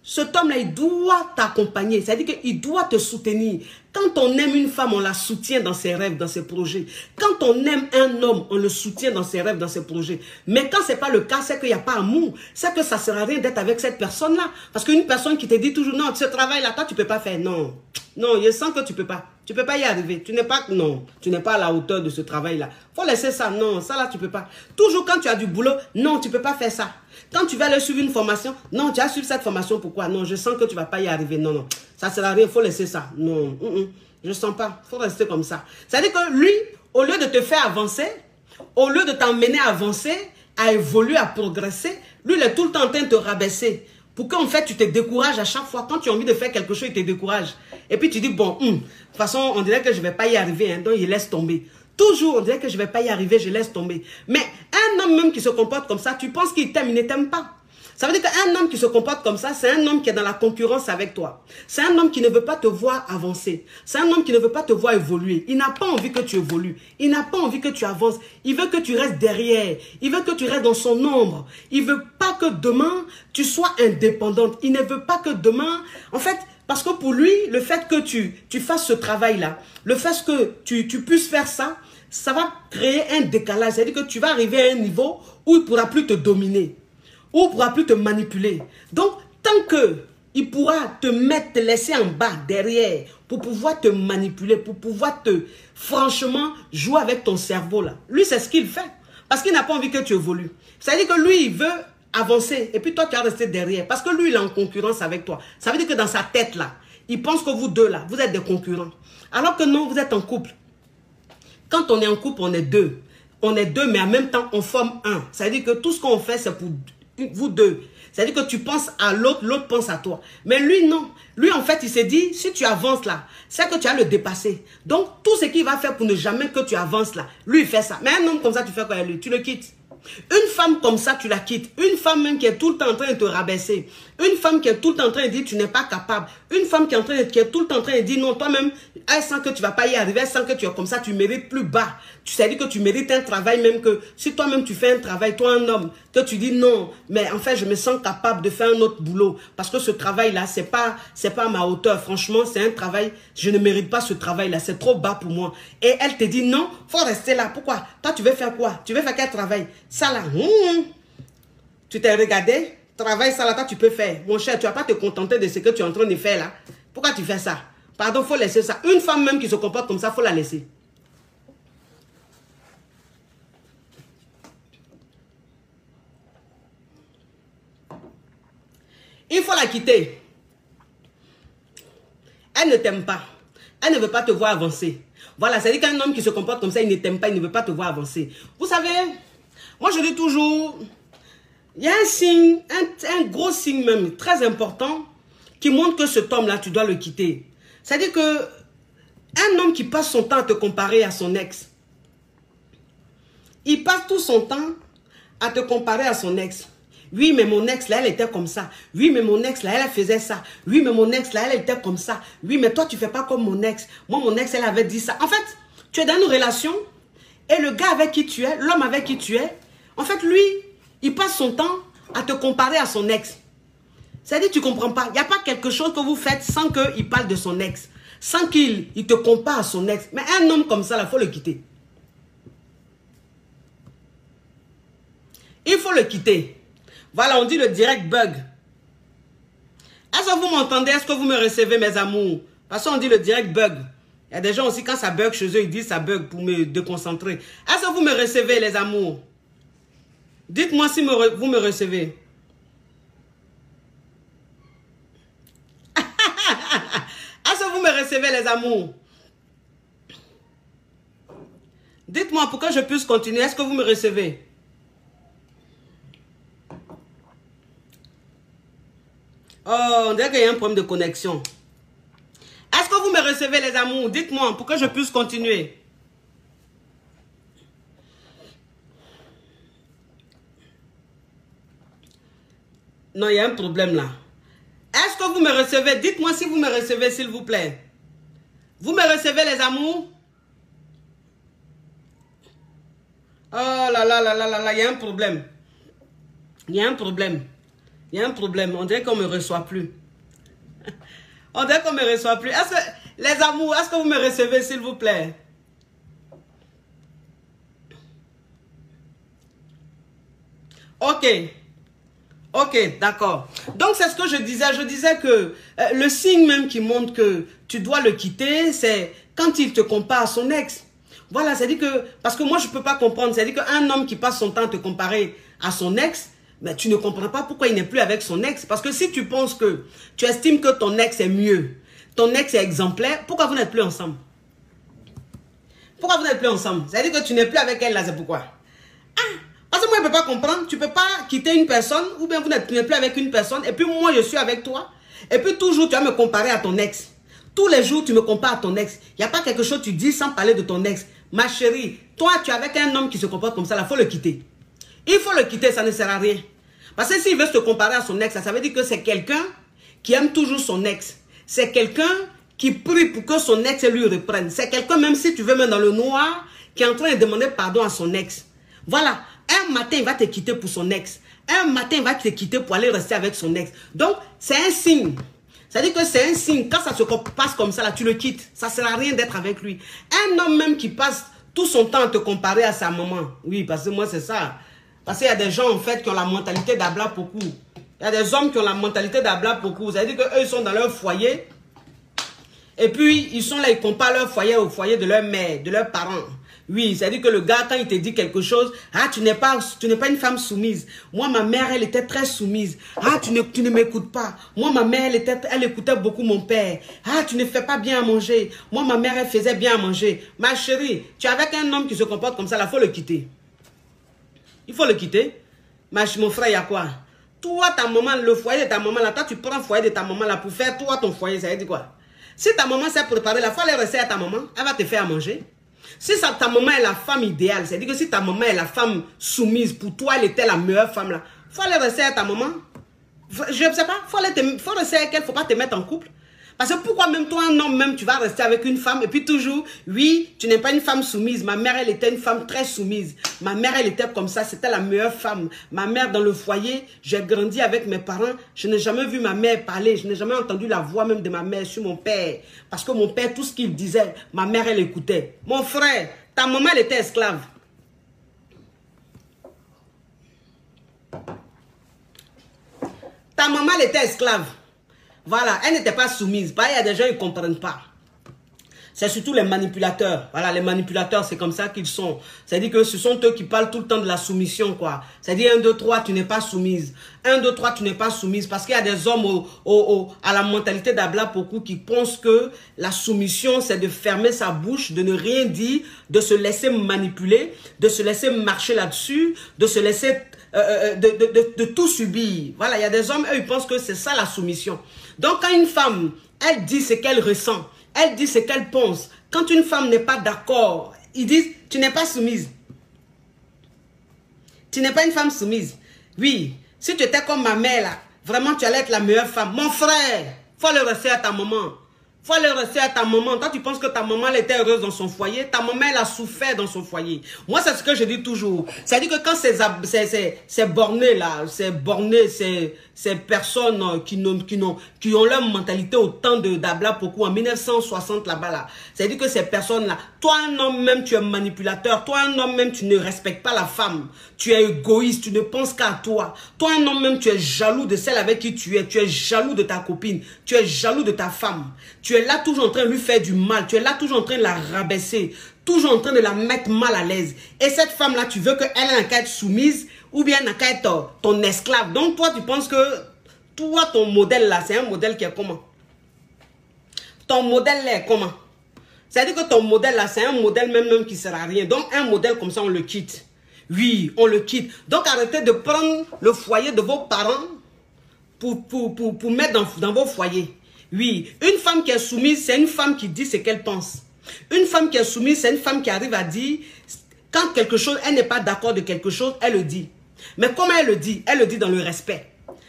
cet homme-là, il doit t'accompagner. C'est-à-dire qu'il doit te soutenir. Quand on aime une femme, on la soutient dans ses rêves, dans ses projets. Quand on aime un homme, on le soutient dans ses rêves, dans ses projets. Mais quand ce n'est pas le cas, c'est qu'il n'y a pas amour. C'est que ça ne sert à rien d'être avec cette personne-là. Parce qu'une personne qui te dit toujours, non, ce travail-là, toi, tu ne peux pas faire. Non. Non, je sens que tu ne peux pas. Tu ne peux pas y arriver. Tu n'es pas, non, tu n'es pas à la hauteur de ce travail-là. Il faut laisser ça. Non, ça là, tu ne peux pas. Toujours quand tu as du boulot, non, tu ne peux pas faire ça. Quand tu vas aller suivre une formation, non, tu as suivi cette formation, pourquoi? Non, je sens que tu ne vas pas y arriver. Non, non, ça ne sert à rien, il faut laisser ça. Non, je ne sens pas, il faut rester comme ça. C'est-à-dire que lui, au lieu de te faire avancer, au lieu de t'emmener à avancer, à évoluer, à progresser, lui, il est tout le temps en train de te rabaisser. Pour qu'en fait, tu te décourages à chaque fois. Quand tu as envie de faire quelque chose, il te décourage. Et puis tu dis, bon, de toute façon, on dirait que je ne vais pas y arriver, hein, donc il laisse tomber. Toujours, on dirait que je ne vais pas y arriver, je laisse tomber. Mais un homme même qui se comporte comme ça, tu penses qu'il t'aime, il ne t'aime pas. Ça veut dire qu'un homme qui se comporte comme ça, c'est un homme qui est dans la concurrence avec toi. C'est un homme qui ne veut pas te voir avancer. C'est un homme qui ne veut pas te voir évoluer. Il n'a pas envie que tu évolues. Il n'a pas envie que tu avances. Il veut que tu restes derrière. Il veut que tu restes dans son ombre. Il ne veut pas que demain, tu sois indépendante. Il ne veut pas que demain... En fait, parce que pour lui, le fait que tu fasses ce travail-là, le fait que tu puisses faire ça, ça va créer un décalage. C'est-à-dire que tu vas arriver à un niveau où il ne pourra plus te dominer. Où il ne pourra plus te manipuler. Donc, tant qu'il pourra te mettre, te laisser en bas, derrière, pour pouvoir te manipuler, pour pouvoir franchement, jouer avec ton cerveau là. Lui, c'est ce qu'il fait. Parce qu'il n'a pas envie que tu évolues. C'est-à-dire que lui, il veut avancer. Et puis toi, tu vas rester derrière. Parce que lui, il est en concurrence avec toi. Ça veut dire que dans sa tête là, il pense que vous deux là, vous êtes des concurrents. Alors que non, vous êtes en couple. Quand on est en couple, on est deux. On est deux, mais en même temps, on forme un. Ça veut dire que tout ce qu'on fait, c'est pour vous deux. C'est-à-dire que tu penses à l'autre, l'autre pense à toi. Mais lui, non. Lui, en fait, il s'est dit, si tu avances là, c'est que tu as le dépasser. Donc, tout ce qu'il va faire pour ne jamais que tu avances là, lui, il fait ça. Mais un homme comme ça, tu fais quoi avec lui? Tu le quittes. Une femme comme ça, tu la quittes. Une femme même qui est tout le temps en train de te rabaisser. Une femme qui est tout le temps en train de dire tu n'es pas capable. Une femme qui est tout le temps en train de dire non, toi-même, elle sent que tu ne vas pas y arriver, elle sent que tu es comme ça, tu mérites plus bas. Tu sais dire que tu mérites un travail même que si toi-même tu fais un travail, toi un homme, que tu dis non, mais en fait je me sens capable de faire un autre boulot parce que ce travail-là, c'est pas à ma hauteur. Franchement, c'est un travail, je ne mérite pas ce travail-là, c'est trop bas pour moi. Et elle te dit non, faut rester là. Pourquoi? Toi tu veux faire quoi? Tu veux faire quel travail? Ça là, Tu t'es regardé, travaille ça là, toi tu peux faire. Mon cher, tu vas pas te contenter de ce que tu es en train de faire là. Pourquoi tu fais ça? Pardon, il faut laisser ça. Une femme même qui se comporte comme ça, il faut la laisser. Il faut la quitter. Elle ne t'aime pas. Elle ne veut pas te voir avancer. Voilà, c'est-à-dire qu'un homme qui se comporte comme ça, il ne t'aime pas, il ne veut pas te voir avancer. Vous savez, moi je dis toujours, il y a un signe, un gros signe même, très important, qui montre que cet homme-là, tu dois le quitter. C'est-à-dire que un homme qui passe son temps à te comparer à son ex, il passe tout son temps à te comparer à son ex. Oui, mais mon ex, là, elle était comme ça. Oui, mais mon ex, là, elle faisait ça. Oui, mais mon ex, là, elle était comme ça. Oui, mais toi, tu ne fais pas comme mon ex. Moi, mon ex, elle avait dit ça. En fait, tu es dans une relation et le gars avec qui tu es, l'homme avec qui tu es, en fait, lui, il passe son temps à te comparer à son ex. C'est-à-dire, tu ne comprends pas. Il n'y a pas quelque chose que vous faites sans qu'il parle de son ex. Sans qu'il te compare à son ex. Mais un homme comme ça, il faut le quitter. Il faut le quitter. Voilà, on dit le direct bug. Est-ce que vous m'entendez? Est-ce que vous me recevez, mes amours? Parce qu'on dit le direct bug. Il y a des gens aussi, quand ça bug chez eux, ils disent ça bug pour me déconcentrer. Est-ce que vous me recevez, les amours? Dites-moi si vous me recevez. Est-ce que vous me recevez, les amours? Dites-moi pour que je puisse continuer. Est-ce que vous me recevez? Oh, on dirait qu'il y a un problème de connexion. Est-ce que vous me recevez, les amours? Dites-moi pour que je puisse continuer. Non, il y a un problème là. Est-ce que vous me recevez? Dites-moi si vous me recevez, s'il vous plaît. Vous me recevez, les amours? Oh là là là là là là, il y a un problème. Il y a un problème. Il y a un problème. On dirait qu'on ne me reçoit plus. On dirait qu'on ne me reçoit plus. Est-ce que, les amours, est-ce que vous me recevez, s'il vous plaît? Ok. Ok, d'accord. Donc, c'est ce que je disais. Je disais que le signe même qui montre que tu dois le quitter, c'est quand il te compare à son ex. Voilà, c'est-à-dire que... Parce que moi, je ne peux pas comprendre. C'est-à-dire qu'un homme qui passe son temps à te comparer à son ex, mais tu ne comprends pas pourquoi il n'est plus avec son ex. Parce que si tu penses que... Tu estimes que ton ex est mieux, ton ex est exemplaire, pourquoi vous n'êtes plus ensemble? Pourquoi vous n'êtes plus ensemble? C'est-à-dire que tu n'es plus avec elle là, c'est pourquoi? Ah, parce que moi, je ne peux pas comprendre. Tu ne peux pas quitter une personne ou bien vous n'êtes plus avec une personne et puis moi, je suis avec toi. Et puis toujours, tu vas me comparer à ton ex. Tous les jours, tu me compares à ton ex. Il n'y a pas quelque chose que tu dis sans parler de ton ex. Ma chérie, toi, tu es avec un homme qui se comporte comme ça, il faut le quitter. Il faut le quitter, ça ne sert à rien. Parce que s'il veut se comparer à son ex, ça veut dire que c'est quelqu'un qui aime toujours son ex. C'est quelqu'un qui prie pour que son ex lui reprenne. C'est quelqu'un, même si tu veux mettre dans le noir, qui est en train de demander pardon à son ex. Voilà. Un matin, il va te quitter pour son ex. Un matin, il va te quitter pour aller rester avec son ex. Donc, c'est un signe. C'est-à-dire que c'est un signe. Quand ça se passe comme ça, là, tu le quittes. Ça ne sert à rien d'être avec lui. Un homme même qui passe tout son temps à te comparer à sa maman. Oui, parce que moi, c'est ça. Parce qu'il y a des gens, en fait, qui ont la mentalité d'Abla beaucoup. Il y a des hommes qui ont la mentalité d'Abla beaucoup. C'est-à-dire qu'eux, ils sont dans leur foyer. Et puis, ils sont là, ils comparent leur foyer au foyer de leur mère, de leurs parents. Oui, c'est-à-dire que le gars, quand il te dit quelque chose, ah, tu n'es pas une femme soumise. Moi, ma mère, elle était très soumise. Ah, tu ne m'écoutes pas. Moi, ma mère, elle écoutait beaucoup mon père. Ah, tu ne fais pas bien à manger. Moi, ma mère, elle faisait bien à manger. Ma chérie, tu es avec un homme qui se comporte comme ça, là, il faut le quitter. Il faut le quitter. Mon frère, il y a quoi? Toi, ta maman, le foyer de ta maman, là, toi, tu prends le foyer de ta maman, là, pour faire toi, ton foyer, ça veut dire quoi? Si ta maman s'est préparée, il faut aller rester à ta maman, elle va te faire à manger. Si ta maman est la femme idéale, c'est-à-dire que si ta maman est la femme soumise, pour toi, elle était la meilleure femme là, il faut aller rester à ta maman. Je ne sais pas, il faut rester avec elle, il ne faut pas te mettre en couple. Parce que pourquoi même toi, un homme, même tu vas rester avec une femme et puis toujours, oui, tu n'es pas une femme soumise. Ma mère, elle était une femme très soumise. Ma mère, elle était comme ça, c'était la meilleure femme. Ma mère, dans le foyer, j'ai grandi avec mes parents. Je n'ai jamais vu ma mère parler. Je n'ai jamais entendu la voix même de ma mère sur mon père. Parce que mon père, tout ce qu'il disait, ma mère, elle écoutait. Mon frère, ta maman, elle était esclave. Ta maman, elle était esclave. Voilà, elle n'était pas soumise. Il y a des gens qui ne comprennent pas. C'est surtout les manipulateurs. Voilà, les manipulateurs, c'est comme ça qu'ils sont. C'est-à-dire que ce sont eux qui parlent tout le temps de la soumission, quoi. C'est-à-dire 1, 2, 3, tu n'es pas soumise. 1, 2, 3, tu n'es pas soumise. Parce qu'il y a des hommes à la mentalité d'Abla Poku qui pensent que la soumission, c'est de fermer sa bouche, de ne rien dire, de se laisser manipuler, de se laisser marcher là-dessus, de se laisser... de tout subir. Voilà, il y a des hommes, eux, ils pensent que c'est ça la soumission. Donc, quand une femme, elle dit ce qu'elle ressent, elle dit ce qu'elle pense. Quand une femme n'est pas d'accord, ils disent, tu n'es pas soumise. Tu n'es pas une femme soumise. Oui, si tu étais comme ma mère, là, vraiment, tu allais être la meilleure femme. Mon frère, il faut le rester à ta maman. Il faut aller rester à ta maman. Toi, tu penses que ta maman, elle était heureuse dans son foyer. Ta maman, elle a souffert dans son foyer. Moi, c'est ce que je dis toujours. C'est-à-dire que quand ces bornés-là, ces personnes qui ont leur mentalité au temps d'Abla Poku en 1960 là-bas, là, c'est-à-dire que ces personnes-là, toi, un homme même, tu es manipulateur. Toi, un homme même, tu ne respectes pas la femme. Tu es égoïste, tu ne penses qu'à toi. Toi, un homme même, tu es jaloux de celle avec qui tu es. Tu es jaloux de ta copine. Tu es jaloux de ta femme. Tu es là toujours en train de lui faire du mal. Tu es là toujours en train de la rabaisser. Toujours en train de la mettre mal à l'aise. Et cette femme-là, tu veux qu'elle n'a qu'à être soumise ou bien n'a qu'à être ton esclave. Donc toi, tu penses que toi, ton modèle là, c'est un modèle qui est comment? Ton modèle là est comment? C'est-à-dire que ton modèle là, c'est un modèle même qui ne sert à rien. Donc un modèle comme ça, on le quitte. Oui, on le quitte. Donc arrêtez de prendre le foyer de vos parents pour mettre dans vos foyers. Oui, une femme qui est soumise, c'est une femme qui dit ce qu'elle pense. Une femme qui est soumise, c'est une femme qui arrive à dire, quand quelque chose, elle n'est pas d'accord de quelque chose, elle le dit. Mais comment elle le dit? Elle le dit dans le respect.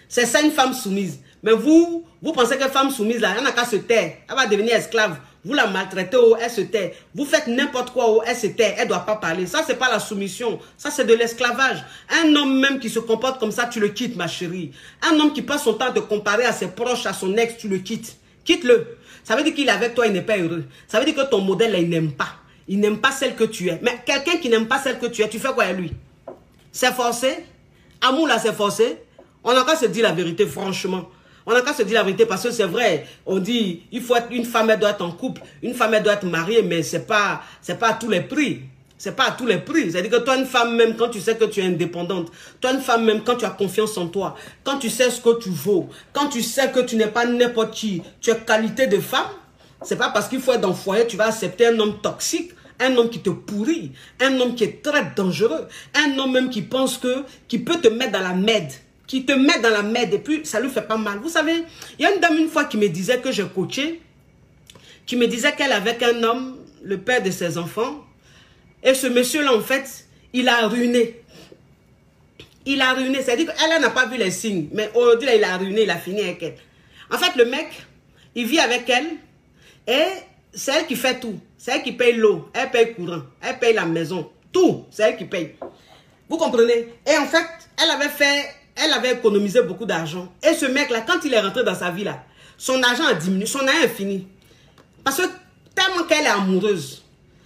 C'est ça une femme soumise. Mais vous pensez que femme soumise, là, elle n'a qu'à se taire. Elle va devenir esclave. Vous la maltraitez, oh, elle se tait. Vous faites n'importe quoi, oh, elle se tait. Elle ne doit pas parler. Ça, c'est pas la soumission. Ça, c'est de l'esclavage. Un homme même qui se comporte comme ça, tu le quittes, ma chérie. Un homme qui passe son temps de comparer à ses proches, à son ex, tu le quittes. Quitte-le. Ça veut dire qu'il est avec toi, il n'est pas heureux. Ça veut dire que ton modèle, là, il n'aime pas. Il n'aime pas celle que tu es. Mais quelqu'un qui n'aime pas celle que tu es, tu fais quoi à lui? C'est forcé. Amour, là, c'est forcé. On n'a qu'à se dire la vérité, franchement. On n'a qu'à se dire la vérité parce que c'est vrai. On dit, il faut être une femme, elle doit être en couple. Une femme, elle doit être mariée, mais c'est pas à tous les prix. C'est pas à tous les prix. C'est-à-dire que toi, une femme, même quand tu sais que tu es indépendante, toi, une femme, même quand tu as confiance en toi, quand tu sais ce que tu vaux, quand tu sais que tu n'es pas n'importe qui, tu as qualité de femme, c'est pas parce qu'il faut être dans le foyer, tu vas accepter un homme toxique, un homme qui te pourrit, un homme qui est très dangereux, un homme même qui pense qui peut te mettre dans la merde. Qui te met dans la merde et puis ça lui fait pas mal. Vous savez, il y a une dame une fois qui me disait que j'ai coaché, qui me disait qu'elle avait un homme, le père de ses enfants, et ce monsieur-là, en fait, il a ruiné. Il a ruiné, c'est-à-dire qu'elle n'a pas vu les signes, mais aujourd'hui, il a ruiné, il a fini avec elle. En fait, le mec, il vit avec elle, et c'est elle qui fait tout. C'est elle qui paye l'eau, elle paye le courant, elle paye la maison, tout, c'est elle qui paye. Vous comprenez? Et en fait, elle avait économisé beaucoup d'argent. Et ce mec-là, quand il est rentré dans sa vie, là, son argent a diminué, son argent est fini. Parce que tellement qu'elle est amoureuse,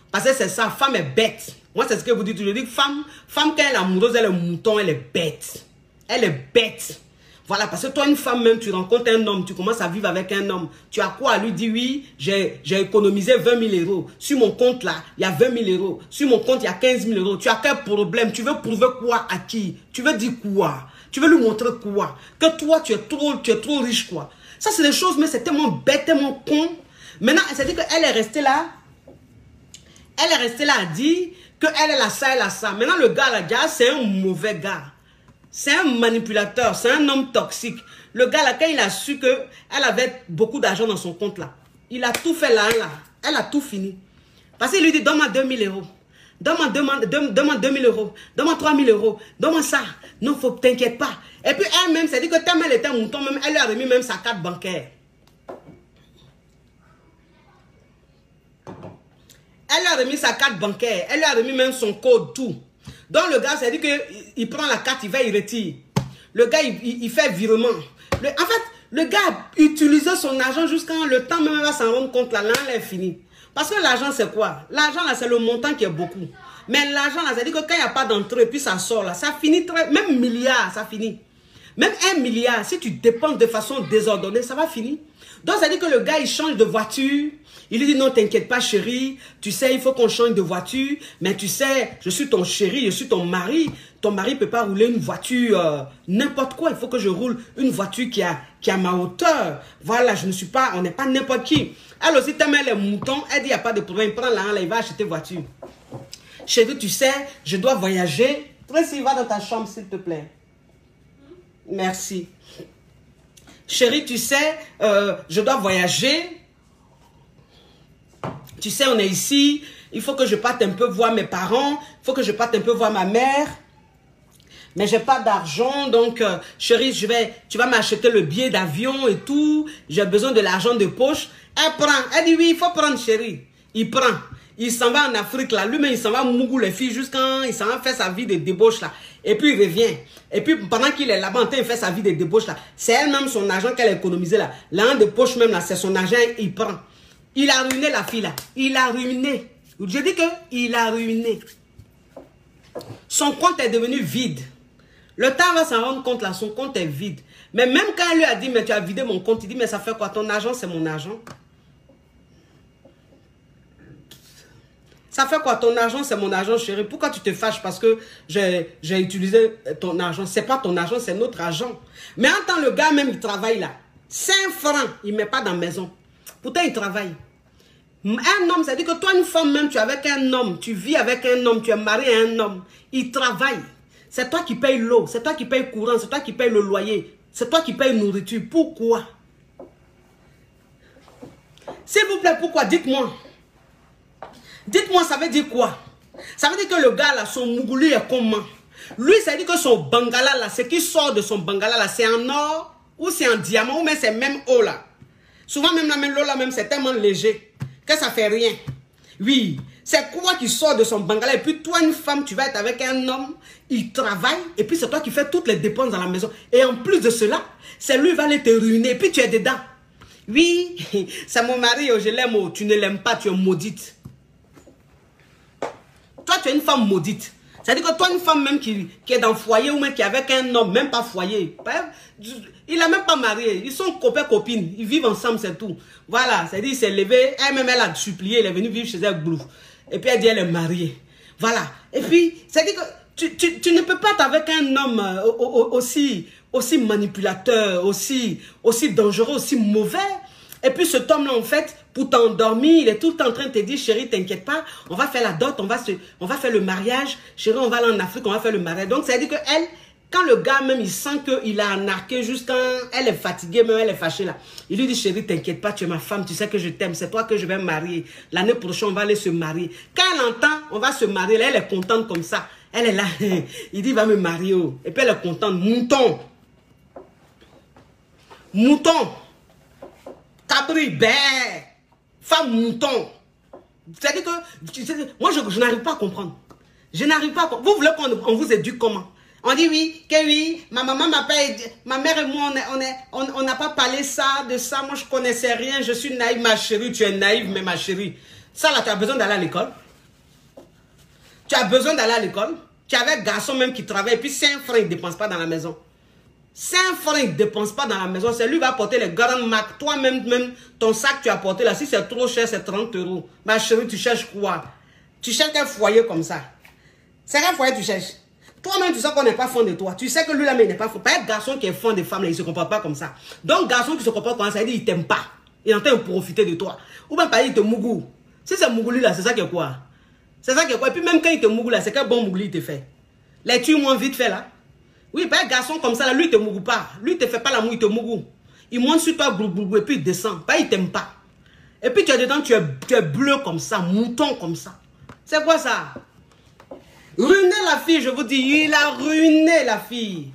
parce que c'est ça, femme est bête. Moi, c'est ce que vous dites. Je dis que femme, quand elle est amoureuse, elle est mouton, elle est bête. Elle est bête. Voilà, parce que toi, une femme même, tu rencontres un homme, tu commences à vivre avec un homme. Tu as quoi à lui dire? Oui, j'ai économisé 20 000 euros. Sur mon compte, là, il y a 20 000 euros. Sur mon compte, il y a 15 000 euros. Tu as quel problème? Tu veux prouver quoi à qui? Tu veux dire quoi? Tu veux lui montrer quoi? Que toi, tu es trop riche, quoi. Ça, c'est des choses, mais c'est tellement bête, tellement con. Maintenant, c'est-à-dire qu'elle est restée là. Elle est restée là à dire qu'elle est là, ça, elle a ça. Maintenant, le gars, là, c'est un mauvais gars. C'est un manipulateur, c'est un homme toxique. Le gars, là, quand il a su qu'elle avait beaucoup d'argent dans son compte, là, il a tout fait là. Elle a tout fini. Parce qu'il lui dit, donne-moi 2 000 euros. Donne-moi 2 000 euros. Donne-moi 3 000 euros. Donne-moi ça. Non, faut t'inquiète pas. Et puis elle-même, c'est dit que tellement elle était un mouton, même, elle lui a remis même sa carte bancaire. Elle lui a remis sa carte bancaire. Elle lui a remis même son code, tout. Donc le gars, c'est dit qu'il prend la carte, il va, il retire. Le gars, il fait virement. En fait, le gars a utilisé son argent jusqu'à le temps même, il va s'en rendre compte, là, elle est finie. Parce que l'argent, c'est quoi? L'argent, là, c'est le montant qui est beaucoup. Mais l'argent, là, ça dit que quand il n'y a pas d'entrée, puis ça sort, là, ça finit même milliard, ça finit. Même 1 milliard, si tu dépenses de façon désordonnée, ça va finir. Donc, ça dit que le gars, il change de voiture. Il lui dit, non, t'inquiète pas, chérie. Tu sais, il faut qu'on change de voiture. Mais tu sais, je suis ton chéri, je suis ton mari. Ton mari ne peut pas rouler une voiture, n'importe quoi. Il faut que je roule une voiture qui a ma hauteur. Voilà, je ne suis pas, on n'est pas n'importe qui. Elle aussi, t'aimes les moutons. Elle dit, il n'y a pas de problème. Prends là, il va acheter voiture. Chérie, tu sais, je dois voyager. Tracy, va dans ta chambre, s'il te plaît. Merci. Chérie, tu sais, je dois voyager. Tu sais, on est ici. Il faut que je parte un peu voir mes parents. Il faut que je parte un peu voir ma mère. Mais j'ai pas d'argent. Donc, chérie, tu vas m'acheter le billet d'avion et tout. J'ai besoin de l'argent de poche. Elle prend. Elle dit oui, il faut prendre, chérie. Il prend. Il s'en va en Afrique, là. Lui-même, il s'en va mougou les filles jusqu'à... Il s'en va faire sa vie de débauche, là. Et puis, il revient. Et puis, pendant qu'il est là-bas, en train de faire sa vie de débauche, là, c'est elle-même son argent qu'elle a économisé, là. L'argent de poche, même, là, c'est son argent, il prend. Il a ruiné la fille, là. Il a ruiné. Je dis qu'il a ruiné. Son compte est devenu vide. Le temps va s'en rendre compte, là. Son compte est vide. Mais même quand elle lui a dit, mais tu as vidé mon compte, il dit, mais ça fait quoi? Ton argent, c'est mon argent. Ça fait quoi? Ton argent, c'est mon argent, chérie. Pourquoi tu te fâches? Parce que j'ai utilisé ton argent. C'est pas ton argent, c'est notre argent. Mais en tant que le gars, même, il travaille là. 5 francs, il ne met pas dans la maison. Pourtant, il travaille. Un homme, ça dit que toi, une femme, même, tu es avec un homme. Tu vis avec un homme. Tu es marié à un homme. Il travaille. C'est toi qui payes l'eau. C'est toi qui payes le courant. C'est toi qui payes le loyer. C'est toi qui payes la nourriture. Pourquoi? S'il vous plaît, pourquoi? Dites-moi. Dites-moi, ça veut dire quoi? Ça veut dire que le gars, là, son mougouli est comment? Lui, ça veut dire que son bangala, là, ce qui sort de son bangala, là, c'est en or, ou c'est en diamant, ou même c'est même eau, là. Souvent, même l'eau, là, même, c'est tellement léger, que ça fait rien. Oui, c'est quoi qui sort de son bangala? Et puis, toi, une femme, tu vas être avec un homme, il travaille, et puis c'est toi qui fais toutes les dépenses dans la maison. Et en plus de cela, c'est lui qui va aller te ruiner, et puis tu es dedans. Oui, c'est mon mari, je l'aime, tu ne l'aimes pas, tu es maudite. Toi, tu es une femme maudite. C'est-à-dire que toi, une femme même qui est dans le foyer ou même qui est avec un homme, même pas foyer. Il n'a même pas marié. Ils sont copains-copines. Ils vivent ensemble, c'est tout. Voilà. C'est-à-dire, il s'est levé. Elle-même, elle a supplié. Elle est venue vivre chez elle, Blouf. Et puis, elle dit, elle est mariée. Voilà. Et puis, c'est-à-dire que tu ne peux pas être avec un homme aussi manipulateur, aussi dangereux, aussi mauvais. Et puis, cet homme-là, en fait, pour t'endormir, il est tout le temps en train de te dire, chérie, t'inquiète pas, on va faire la dot, on va faire le mariage, chérie, on va aller en Afrique, on va faire le mariage. Donc, ça veut dire que elle, quand le gars même, il sent qu'il a arnaqué jusqu'à... Elle est fatiguée, même elle est fâchée là. Il lui dit, chérie, t'inquiète pas, tu es ma femme, tu sais que je t'aime, c'est toi que je vais marier. L'année prochaine, on va aller se marier. Quand elle entend, on va se marier, là, elle est contente comme ça. Elle est là, il dit, il va me marier. Oh. Et puis, elle est contente. Mouton. Mouton. Cabri, ben. Femme mouton. C'est-à-dire que, moi, je n'arrive pas à comprendre. Je n'arrive pas à comprendre. Vous voulez qu'on vous éduque comment? On dit oui, que oui, ma maman m'a pas aidé, ma mère et moi, on n'a pas parlé de ça, moi je connaissais rien, je suis naïve, ma chérie, tu es naïve, mais ma chérie. Ça là, tu as besoin d'aller à l'école. Tu as besoin d'aller à l'école. Tu avais un garçon même qui travaille, et puis 5 francs, il ne dépense pas dans la maison. 5 francs, il ne dépense pas dans la maison. C'est lui qui va apporter les grandes marques. Toi-même, ton sac tu as apporté là, si c'est trop cher, c'est 30 €. Ma chérie, tu cherches quoi? Tu cherches un foyer comme ça. C'est quel foyer tu cherches? Toi-même, tu sais qu'on n'est pas fan de toi. Tu sais que lui, là, mais il n'est pas fan. Pas un garçon qui est fan des femmes, là, il ne se comporte pas comme ça. Donc, garçon qui se comporte comme ça, il dit, il ne t'aime pas. Il est en train de profiter de toi. Ou même, par exemple, il te mougou. Si c'est mougou, là, c'est ça qui est quoi? C'est ça qui est quoi? Et puis, même quand il te mougou, là, c'est quel bon mougou il te fait? Les tue moins vite fait, là. Oui, pas un garçon comme ça, là, lui, il te mougou pas. Lui, il te fait pas l'amour, il te mougou. Il monte sur toi, et puis il descend. Pas, il t'aime pas. Et puis, tu es dedans, tu es bleu comme ça, mouton comme ça. C'est quoi ça? Ruiner la fille, je vous dis, il a ruiné la fille.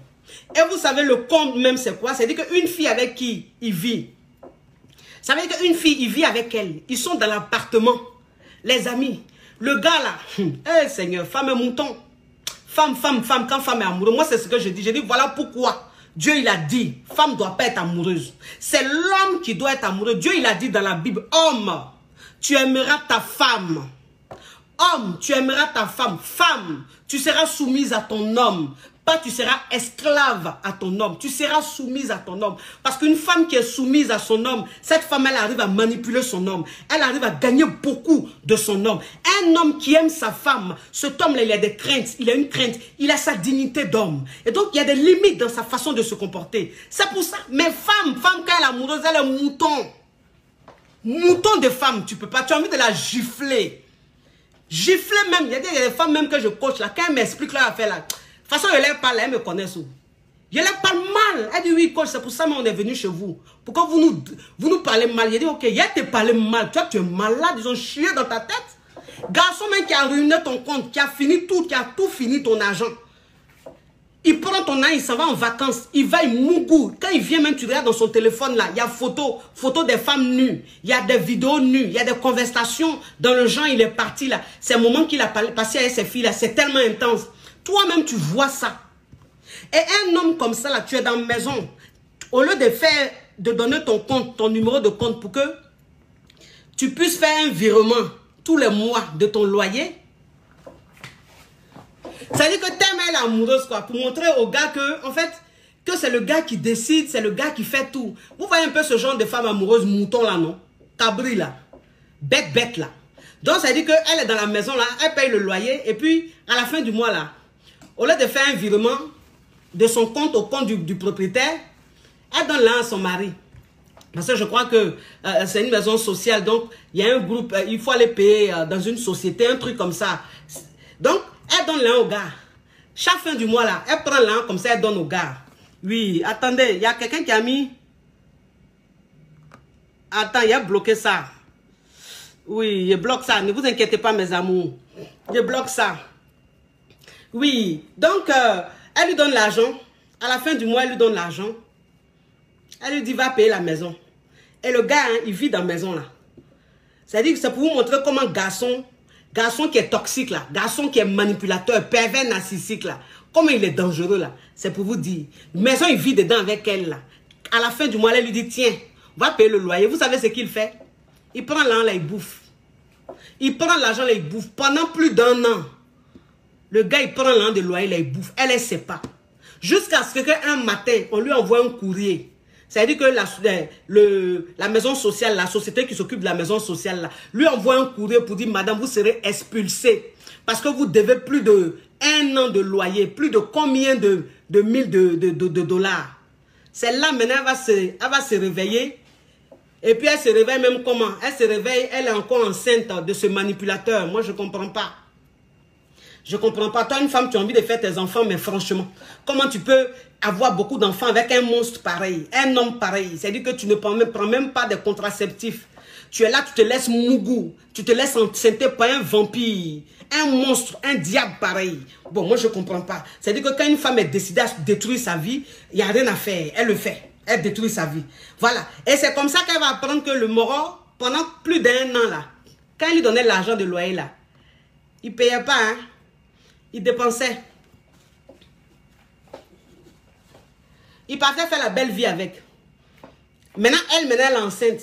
Et vous savez, le comble même, c'est quoi? C'est-à-dire qu'une fille avec qui il vit, ça veut dire qu'une fille, il vit avec elle. Ils sont dans l'appartement. Les amis. Le gars là, hey, Seigneur, femme et mouton. Femme, quand femme est amoureuse. Moi, c'est ce que je dis. Je dis, voilà pourquoi Dieu, il a dit, femme ne doit pas être amoureuse. C'est l'homme qui doit être amoureux. Dieu, il a dit dans la Bible, homme, tu aimeras ta femme. Homme, tu aimeras ta femme. Femme, tu seras soumise à ton homme. pas tu seras esclave à ton homme. Tu seras soumise à ton homme. Parce qu'une femme qui est soumise à son homme, cette femme, elle arrive à manipuler son homme. Elle arrive à gagner beaucoup de son homme. Un homme qui aime sa femme, cet homme-là, il a des craintes. Il a une crainte. Il a sa dignité d'homme. Et donc, il y a des limites dans sa façon de se comporter. C'est pour ça. Mais femme, quand elle est amoureuse, elle est mouton. Mouton de femme, tu peux pas. Tu as envie de la gifler. Gifler même. Il y a des femmes même que je coach là. Quand elle m'explique leur affaire là. De toute façon, elle leur parle, elle me connaît où. Je leur parle mal. Elle dit oui, coach, c'est pour ça qu'on est venu chez vous. Pourquoi vous nous parlez mal? Il dit ok, il te parlé mal. Toi, tu es malade, ils ont chié dans ta tête. Garçon même qui a ruiné ton compte, qui a fini tout, qui a tout fini ton argent. Il prend ton argent, il s'en va en vacances. Il va, il mougou. Quand il vient même, tu regardes dans son téléphone là, il y a photos des femmes nues. Il y a des vidéos nues. Il y a des conversations dans le genre, il est parti là. C'est un moment qu'il a passé avec ses filles là. C'est tellement intense. Toi-même, tu vois ça. Et un homme comme ça, là, tu es dans la maison. Au lieu de donner ton compte, ton numéro de compte pour que tu puisses faire un virement tous les mois de ton loyer. Ça veut dire que t'aimes elle amoureuse, quoi. Pour montrer au gars que, en fait, que c'est le gars qui décide, c'est le gars qui fait tout. Vous voyez un peu ce genre de femme amoureuse mouton, là, non? Cabri, là. Bête, là. Donc, ça veut dire qu'elle est dans la maison, là. Elle paye le loyer. Et puis, à la fin du mois, là, au lieu de faire un virement de son compte au compte du propriétaire, elle donne là à son mari. Parce que je crois que c'est une maison sociale, donc il y a un groupe, il faut aller payer dans une société, un truc comme ça. Donc, elle donne là au gars. Chaque fin du mois, là, elle prend là comme ça, elle donne au gars. Oui, attendez, il y a quelqu'un qui a mis... Attends, il a bloqué ça. Oui, je bloque ça. Ne vous inquiétez pas, mes amours. Je bloque ça. Oui, donc, elle lui donne l'argent. À la fin du mois, elle lui donne l'argent. Elle lui dit, va payer la maison. Et le gars, hein, il vit dans la maison, là. C'est-à-dire que c'est pour vous montrer comment garçon qui est toxique, là. Garçon qui est manipulateur, pervers, narcissique, là. Comment il est dangereux, là. C'est pour vous dire. Maison, il vit dedans avec elle, là. À la fin du mois, elle lui dit, tiens, va payer le loyer. Vous savez ce qu'il fait? Il prend l'argent, là, il bouffe. Il prend l'argent, là, il bouffe. Pendant plus d'1 an. Le gars, il prend l'argent de loyer, là, il bouffe. Elle ne sait pas. Jusqu'à ce qu'un matin, on lui envoie un courrier. C'est-à-dire que la maison sociale, la société qui s'occupe de la maison sociale, là, lui envoie un courrier pour dire, madame, vous serez expulsée. Parce que vous devez plus de 1 an de loyer, plus de combien de mille de dollars. C'est là, maintenant, elle va se réveiller. Et puis, elle se réveille même comment? Elle se réveille, elle est encore enceinte de ce manipulateur. Moi, je ne comprends pas. Je ne comprends pas. Toi, une femme, tu as envie de faire tes enfants, mais franchement, comment tu peux avoir beaucoup d'enfants avec un monstre pareil, un homme pareil? C'est-à-dire que tu ne prends même pas de contraceptifs. Tu es là, tu te laisses mougou, tu te laisses enceinter par un vampire, un monstre, un diable pareil. Bon, moi, je ne comprends pas. C'est-à-dire que quand une femme est décidée à détruire sa vie, il n'y a rien à faire. Elle le fait. Elle détruit sa vie. Voilà. Et c'est comme ça qu'elle va apprendre que le moro, pendant plus d'1 an, là, quand il lui donnait l'argent de loyer, là, il ne payait pas, hein. Il dépensait. Il partait faire la belle vie avec. Maintenant, elle est enceinte.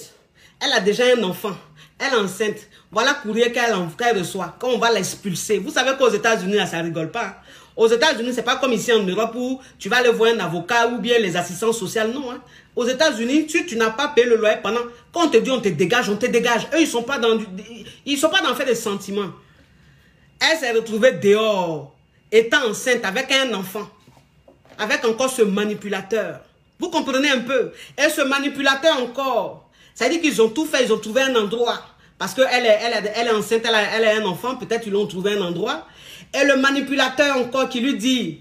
Elle a déjà un enfant. Elle est enceinte. Voilà le courrier qu'elle reçoit. Quand on va l'expulser. Vous savez qu'aux États-Unis, là, ça rigole pas. Aux États-Unis, c'est pas comme ici en Europe où tu vas aller voir un avocat ou bien les assistants sociaux. Non. Hein. Aux États-Unis, tu n'as pas payé le loyer pendant... Quand on te dit on te dégage, on te dégage. Eux, ils sont pas dans le fait des sentiments. Elle s'est retrouvée dehors, étant enceinte avec un enfant, avec encore ce manipulateur. Vous comprenez un peu? Et ce manipulateur encore, ça veut dire qu'ils ont tout fait, ils ont trouvé un endroit. Parce qu'elle est enceinte, elle a un enfant, peut-être ils l'ont trouvé un endroit. Et le manipulateur encore qui lui dit,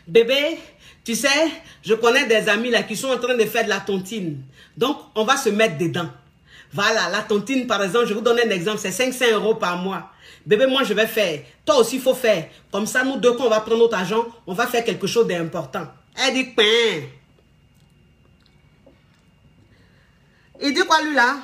bébé, tu sais, je connais des amis là qui sont en train de faire de la tontine. Donc, on va se mettre dedans. Voilà, la tontine, par exemple, je vous donne un exemple, c'est 500 € par mois. Bébé, moi, je vais faire. Toi aussi, il faut faire. Comme ça, nous deux, quand on va prendre notre argent, on va faire quelque chose d'important. Elle dit, pain. Il dit quoi, lui, là?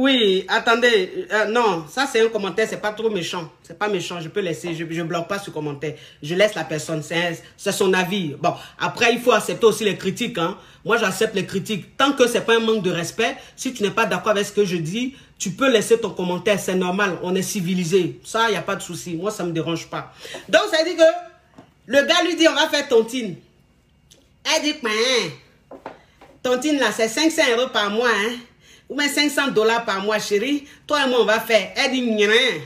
Oui, attendez. Non, ça c'est un commentaire, c'est pas trop méchant. C'est pas méchant, je peux laisser. Je bloque pas ce commentaire. Je laisse la personne, c'est son avis. Bon, après, il faut accepter aussi les critiques. Hein. Moi, j'accepte les critiques. Tant que c'est pas un manque de respect, si tu n'es pas d'accord avec ce que je dis, tu peux laisser ton commentaire. C'est normal, on est civilisé. Ça, il n'y a pas de souci. Moi, ça me dérange pas. Donc, ça dit que le gars lui dit, on va faire tontine. Elle dit, tontine là, c'est 500 € par mois, hein. Ou bien 500 $ par mois, chérie. Toi et moi, on va faire. Elle dit, rien.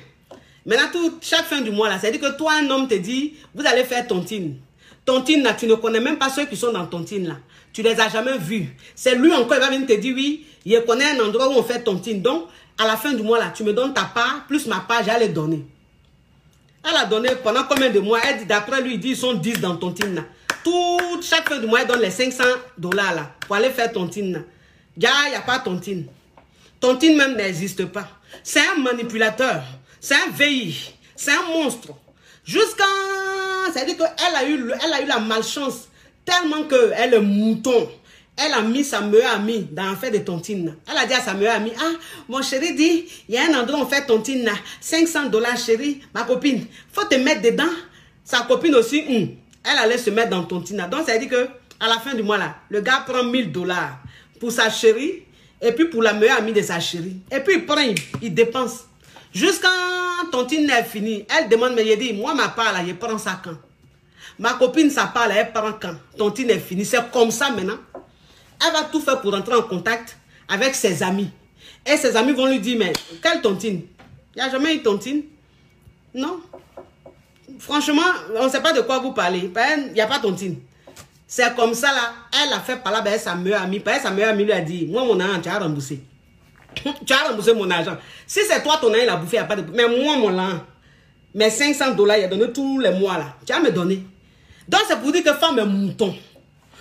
Maintenant, chaque fin du mois, là, c'est-à-dire que toi, un homme te dit, vous allez faire tontine. Tontine, là, tu ne connais même pas ceux qui sont dans tontine, là. Tu les as jamais vus. C'est lui encore, il va venir te dire, oui, il connaît un endroit où on fait tontine. Donc, à la fin du mois, là, tu me donnes ta part, plus ma part, j'allais donner. Elle a donné pendant combien de mois? Elle dit, d'après lui, il dit, ils sont 10 dans tontine, là. Chaque fin du mois, elle donne les 500 $, là, pour aller faire tontine, là. Il n'y a pas tontine. Tontine même n'existe pas. C'est un manipulateur. C'est un VI. C'est un monstre. Jusqu'à... C'est-à-dire qu'elle a eu la malchance tellement qu'elle est mouton. Elle a mis sa meilleure amie dans l'affaire de tontine. Elle a dit à sa meilleure amie, ah, mon chéri dit, il y a un endroit où on fait tontine. 500 $, chérie, ma copine. Faut te mettre dedans. Sa copine aussi, elle allait se mettre dans tontine. Donc, ça veut dire qu'à la fin du mois, là, le gars prend 1000 $ pour sa chérie, et puis pour la meilleure amie de sa chérie. Et puis il prend, il dépense. Jusqu'à tontine est fini. Elle demande, mais il dit, moi ma part là, je prends ça quand? Ma copine, sa part là, elle prend quand? Tontine est fini. C'est comme ça maintenant. Elle va tout faire pour entrer en contact avec ses amis. Et ses amis vont lui dire, mais quelle tontine? Il n'y a jamais eu tontine? Non. Franchement, on ne sait pas de quoi vous parlez. Il n'y a pas tontine. C'est comme ça, là, elle a fait parler avec sa meilleure amie. Sa meilleure amie lui a dit, moi, mon argent, tu as remboursé. Tu as remboursé mon argent. Si c'est toi, ton argent, il a bouffé, il n'y a pas de... Mais moi, mon argent, mes 500 $, il a donné tous les mois, là. Tu as me donné. Donc, c'est pour dire que femme est mouton.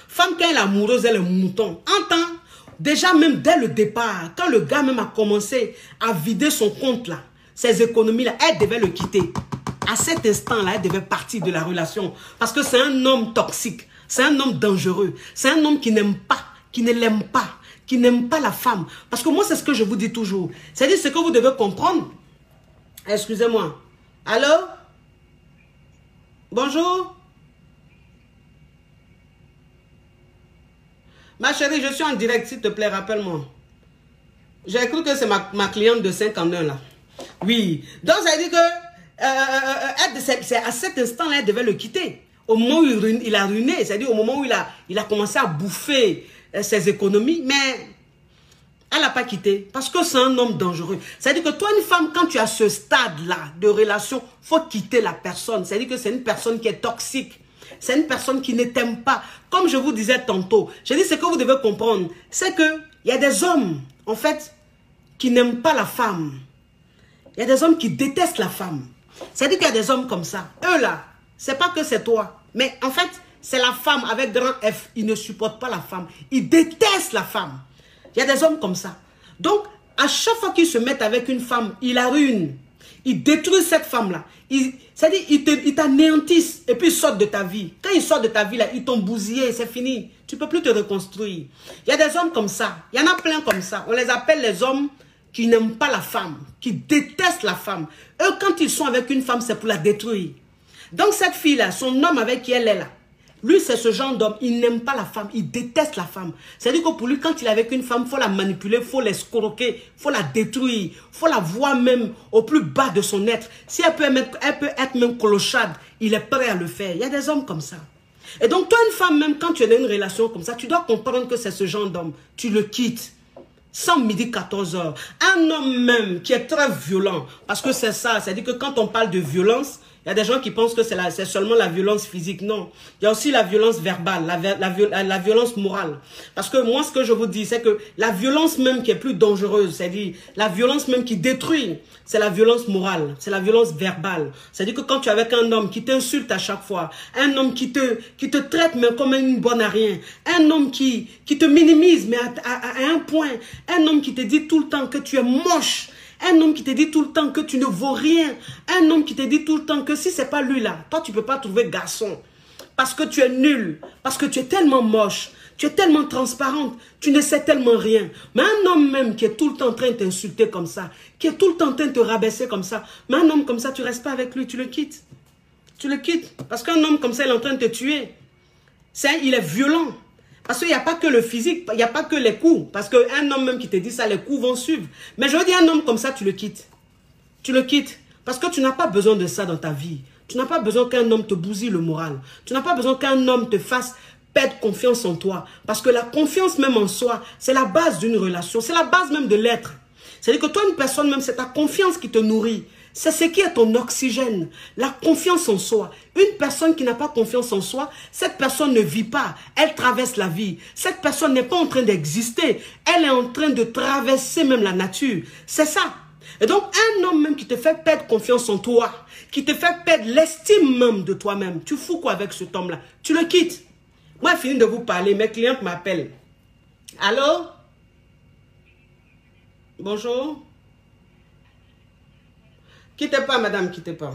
Femme, quand elle est amoureuse, elle est mouton. Entends, déjà, même dès le départ, quand le gars même a commencé à vider son compte, là, ses économies, là, elle devait le quitter. À cet instant-là, elle devait partir de la relation. Parce que c'est un homme toxique. C'est un homme dangereux. C'est un homme qui n'aime pas, qui ne l'aime pas, qui n'aime pas la femme. Parce que moi, c'est ce que je vous dis toujours. C'est-à-dire ce que vous devez comprendre. Excusez-moi. Allô? Bonjour? Ma chérie, je suis en direct, s'il te plaît, rappelle-moi. J'ai cru que c'est ma cliente de 51 là. Oui. Donc, ça veut dire que c'est à cet instant-là, elle devait le quitter. Au moment où il a ruiné, c'est-à-dire au moment où il a commencé à bouffer ses économies, mais elle n'a pas quitté parce que c'est un homme dangereux. C'est-à-dire que toi, une femme, quand tu as ce stade-là de relation, il faut quitter la personne. C'est-à-dire que c'est une personne qui est toxique. C'est une personne qui ne t'aime pas. Comme je vous disais tantôt, je dis ce que vous devez comprendre, c'est qu'il y a des hommes, en fait, qui n'aiment pas la femme. Il y a des hommes qui détestent la femme. C'est-à-dire qu'il y a des hommes comme ça. Eux là, c'est pas que c'est toi. Mais en fait, c'est la femme avec grand F. Ils ne supportent pas la femme. Ils détestent la femme. Il y a des hommes comme ça. Donc, à chaque fois qu'ils se mettent avec une femme, ils la ruinent. Ils détruisent cette femme-là. C'est-à-dire, ils t'anéantissent et puis ils sortent de ta vie. Quand ils sortent de ta vie, là, ils t'ont bousillé, c'est fini. Tu ne peux plus te reconstruire. Il y a des hommes comme ça. Il y en a plein comme ça. On les appelle les hommes qui n'aiment pas la femme, qui détestent la femme. Eux, quand ils sont avec une femme, c'est pour la détruire. Donc cette fille-là, son homme avec qui elle est là, lui c'est ce genre d'homme, il n'aime pas la femme, il déteste la femme. C'est-à-dire que pour lui, quand il est avec une femme, il faut la manipuler, il faut l'escroquer, il faut la détruire, il faut la voir même au plus bas de son être. Si elle peut être même clochade, il est prêt à le faire. Il y a des hommes comme ça. Et donc toi, une femme, même quand tu es dans une relation comme ça, tu dois comprendre que c'est ce genre d'homme. Tu le quittes. Sans midi 14h. Un homme même qui est très violent, parce que c'est ça, c'est-à-dire que quand on parle de violence, il y a des gens qui pensent que c'est seulement la violence physique. Non, il y a aussi la violence verbale, la violence morale. Parce que moi, ce que je vous dis, c'est que la violence même qui est plus dangereuse, c'est-à-dire la violence même qui détruit, c'est la violence morale, c'est la violence verbale. C'est-à-dire que quand tu es avec un homme qui t'insulte à chaque fois, un homme qui te traite mais comme une bonne à rien, un homme qui te minimise mais à un point, un homme qui te dit tout le temps que tu es moche, un homme qui te dit tout le temps que tu ne vaux rien. Un homme qui te dit tout le temps que si ce n'est pas lui là, toi tu ne peux pas trouver garçon. Parce que tu es nul. Parce que tu es tellement moche. Tu es tellement transparente. Tu ne sais tellement rien. Mais un homme même qui est tout le temps en train de t'insulter comme ça, qui est tout le temps en train de te rabaisser comme ça, mais un homme comme ça, tu ne restes pas avec lui, tu le quittes. Tu le quittes. Parce qu'un homme comme ça, il est en train de te tuer. Il est violent. Parce qu'il n'y a pas que le physique, il n'y a pas que les coups. Parce qu'un homme même qui te dit ça, les coups vont suivre. Mais je veux dire, un homme comme ça, tu le quittes. Tu le quittes. Parce que tu n'as pas besoin de ça dans ta vie. Tu n'as pas besoin qu'un homme te bousille le moral. Tu n'as pas besoin qu'un homme te fasse perdre confiance en toi. Parce que la confiance même en soi, c'est la base d'une relation. C'est la base même de l'être. C'est-à-dire que toi, une personne même, c'est ta confiance qui te nourrit. C'est ce qui est ton oxygène, la confiance en soi. Une personne qui n'a pas confiance en soi, cette personne ne vit pas, elle traverse la vie. Cette personne n'est pas en train d'exister, elle est en train de traverser même la nature. C'est ça. Et donc, un homme même qui te fait perdre confiance en toi, qui te fait perdre l'estime même de toi-même, tu fous quoi avec cet homme-là? Tu le quittes. Moi, j'ai fini de vous parler, mes clientes m'appellent. Allô? Bonjour? Quittez pas, madame, quittez pas.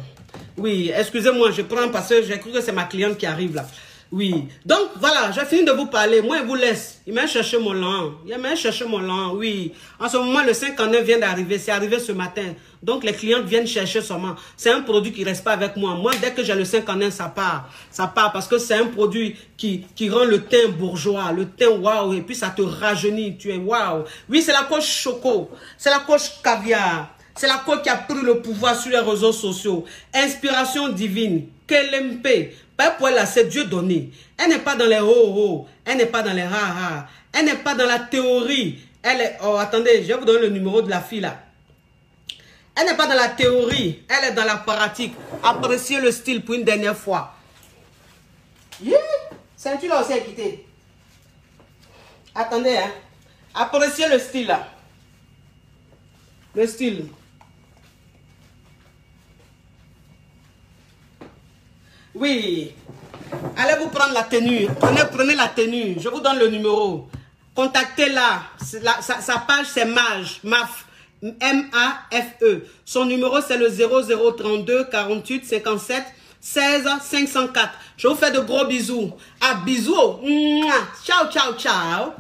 Oui, excusez-moi, je prends parce que j'ai cru que c'est ma cliente qui arrive là. Oui, donc voilà, j'ai fini de vous parler. Moi, je vous laisse. Il m'a cherché mon lent. Il m'a cherché mon lent, oui. En ce moment, le 59 vient d'arriver. C'est arrivé ce matin. Donc, les clientes viennent chercher seulement. C'est un produit qui ne reste pas avec moi. Moi, dès que j'ai le 59, ça part. Ça part parce que c'est un produit qui rend le teint bourgeois, le teint waouh. Et puis, ça te rajeunit. Tu es waouh. Oui, c'est la coche choco. C'est la coche caviar. C'est la coche qui a pris le pouvoir sur les réseaux sociaux. Inspiration divine. KLMP. Pas pour elle, c'est Dieu donné. Elle n'est pas dans les ho-ho. Elle n'est pas dans les ha-ha. Elle n'est pas dans la théorie. Elle est... Oh, attendez, je vais vous donner le numéro de la fille là. Elle n'est pas dans la théorie. Elle est dans la pratique. Appréciez le style pour une dernière fois. Yeah. Ceinture là aussi est quittée. Attendez, hein. Appréciez le style là. Le style. Oui. Allez vous prendre la tenue. Prenez la tenue. Je vous donne le numéro. Contactez-la. Sa page, c'est MAF. M-A-F-E. Son numéro, c'est le 0032 48 57 16 504. Je vous fais de gros bisous. À bisous. Ciao, ciao, ciao.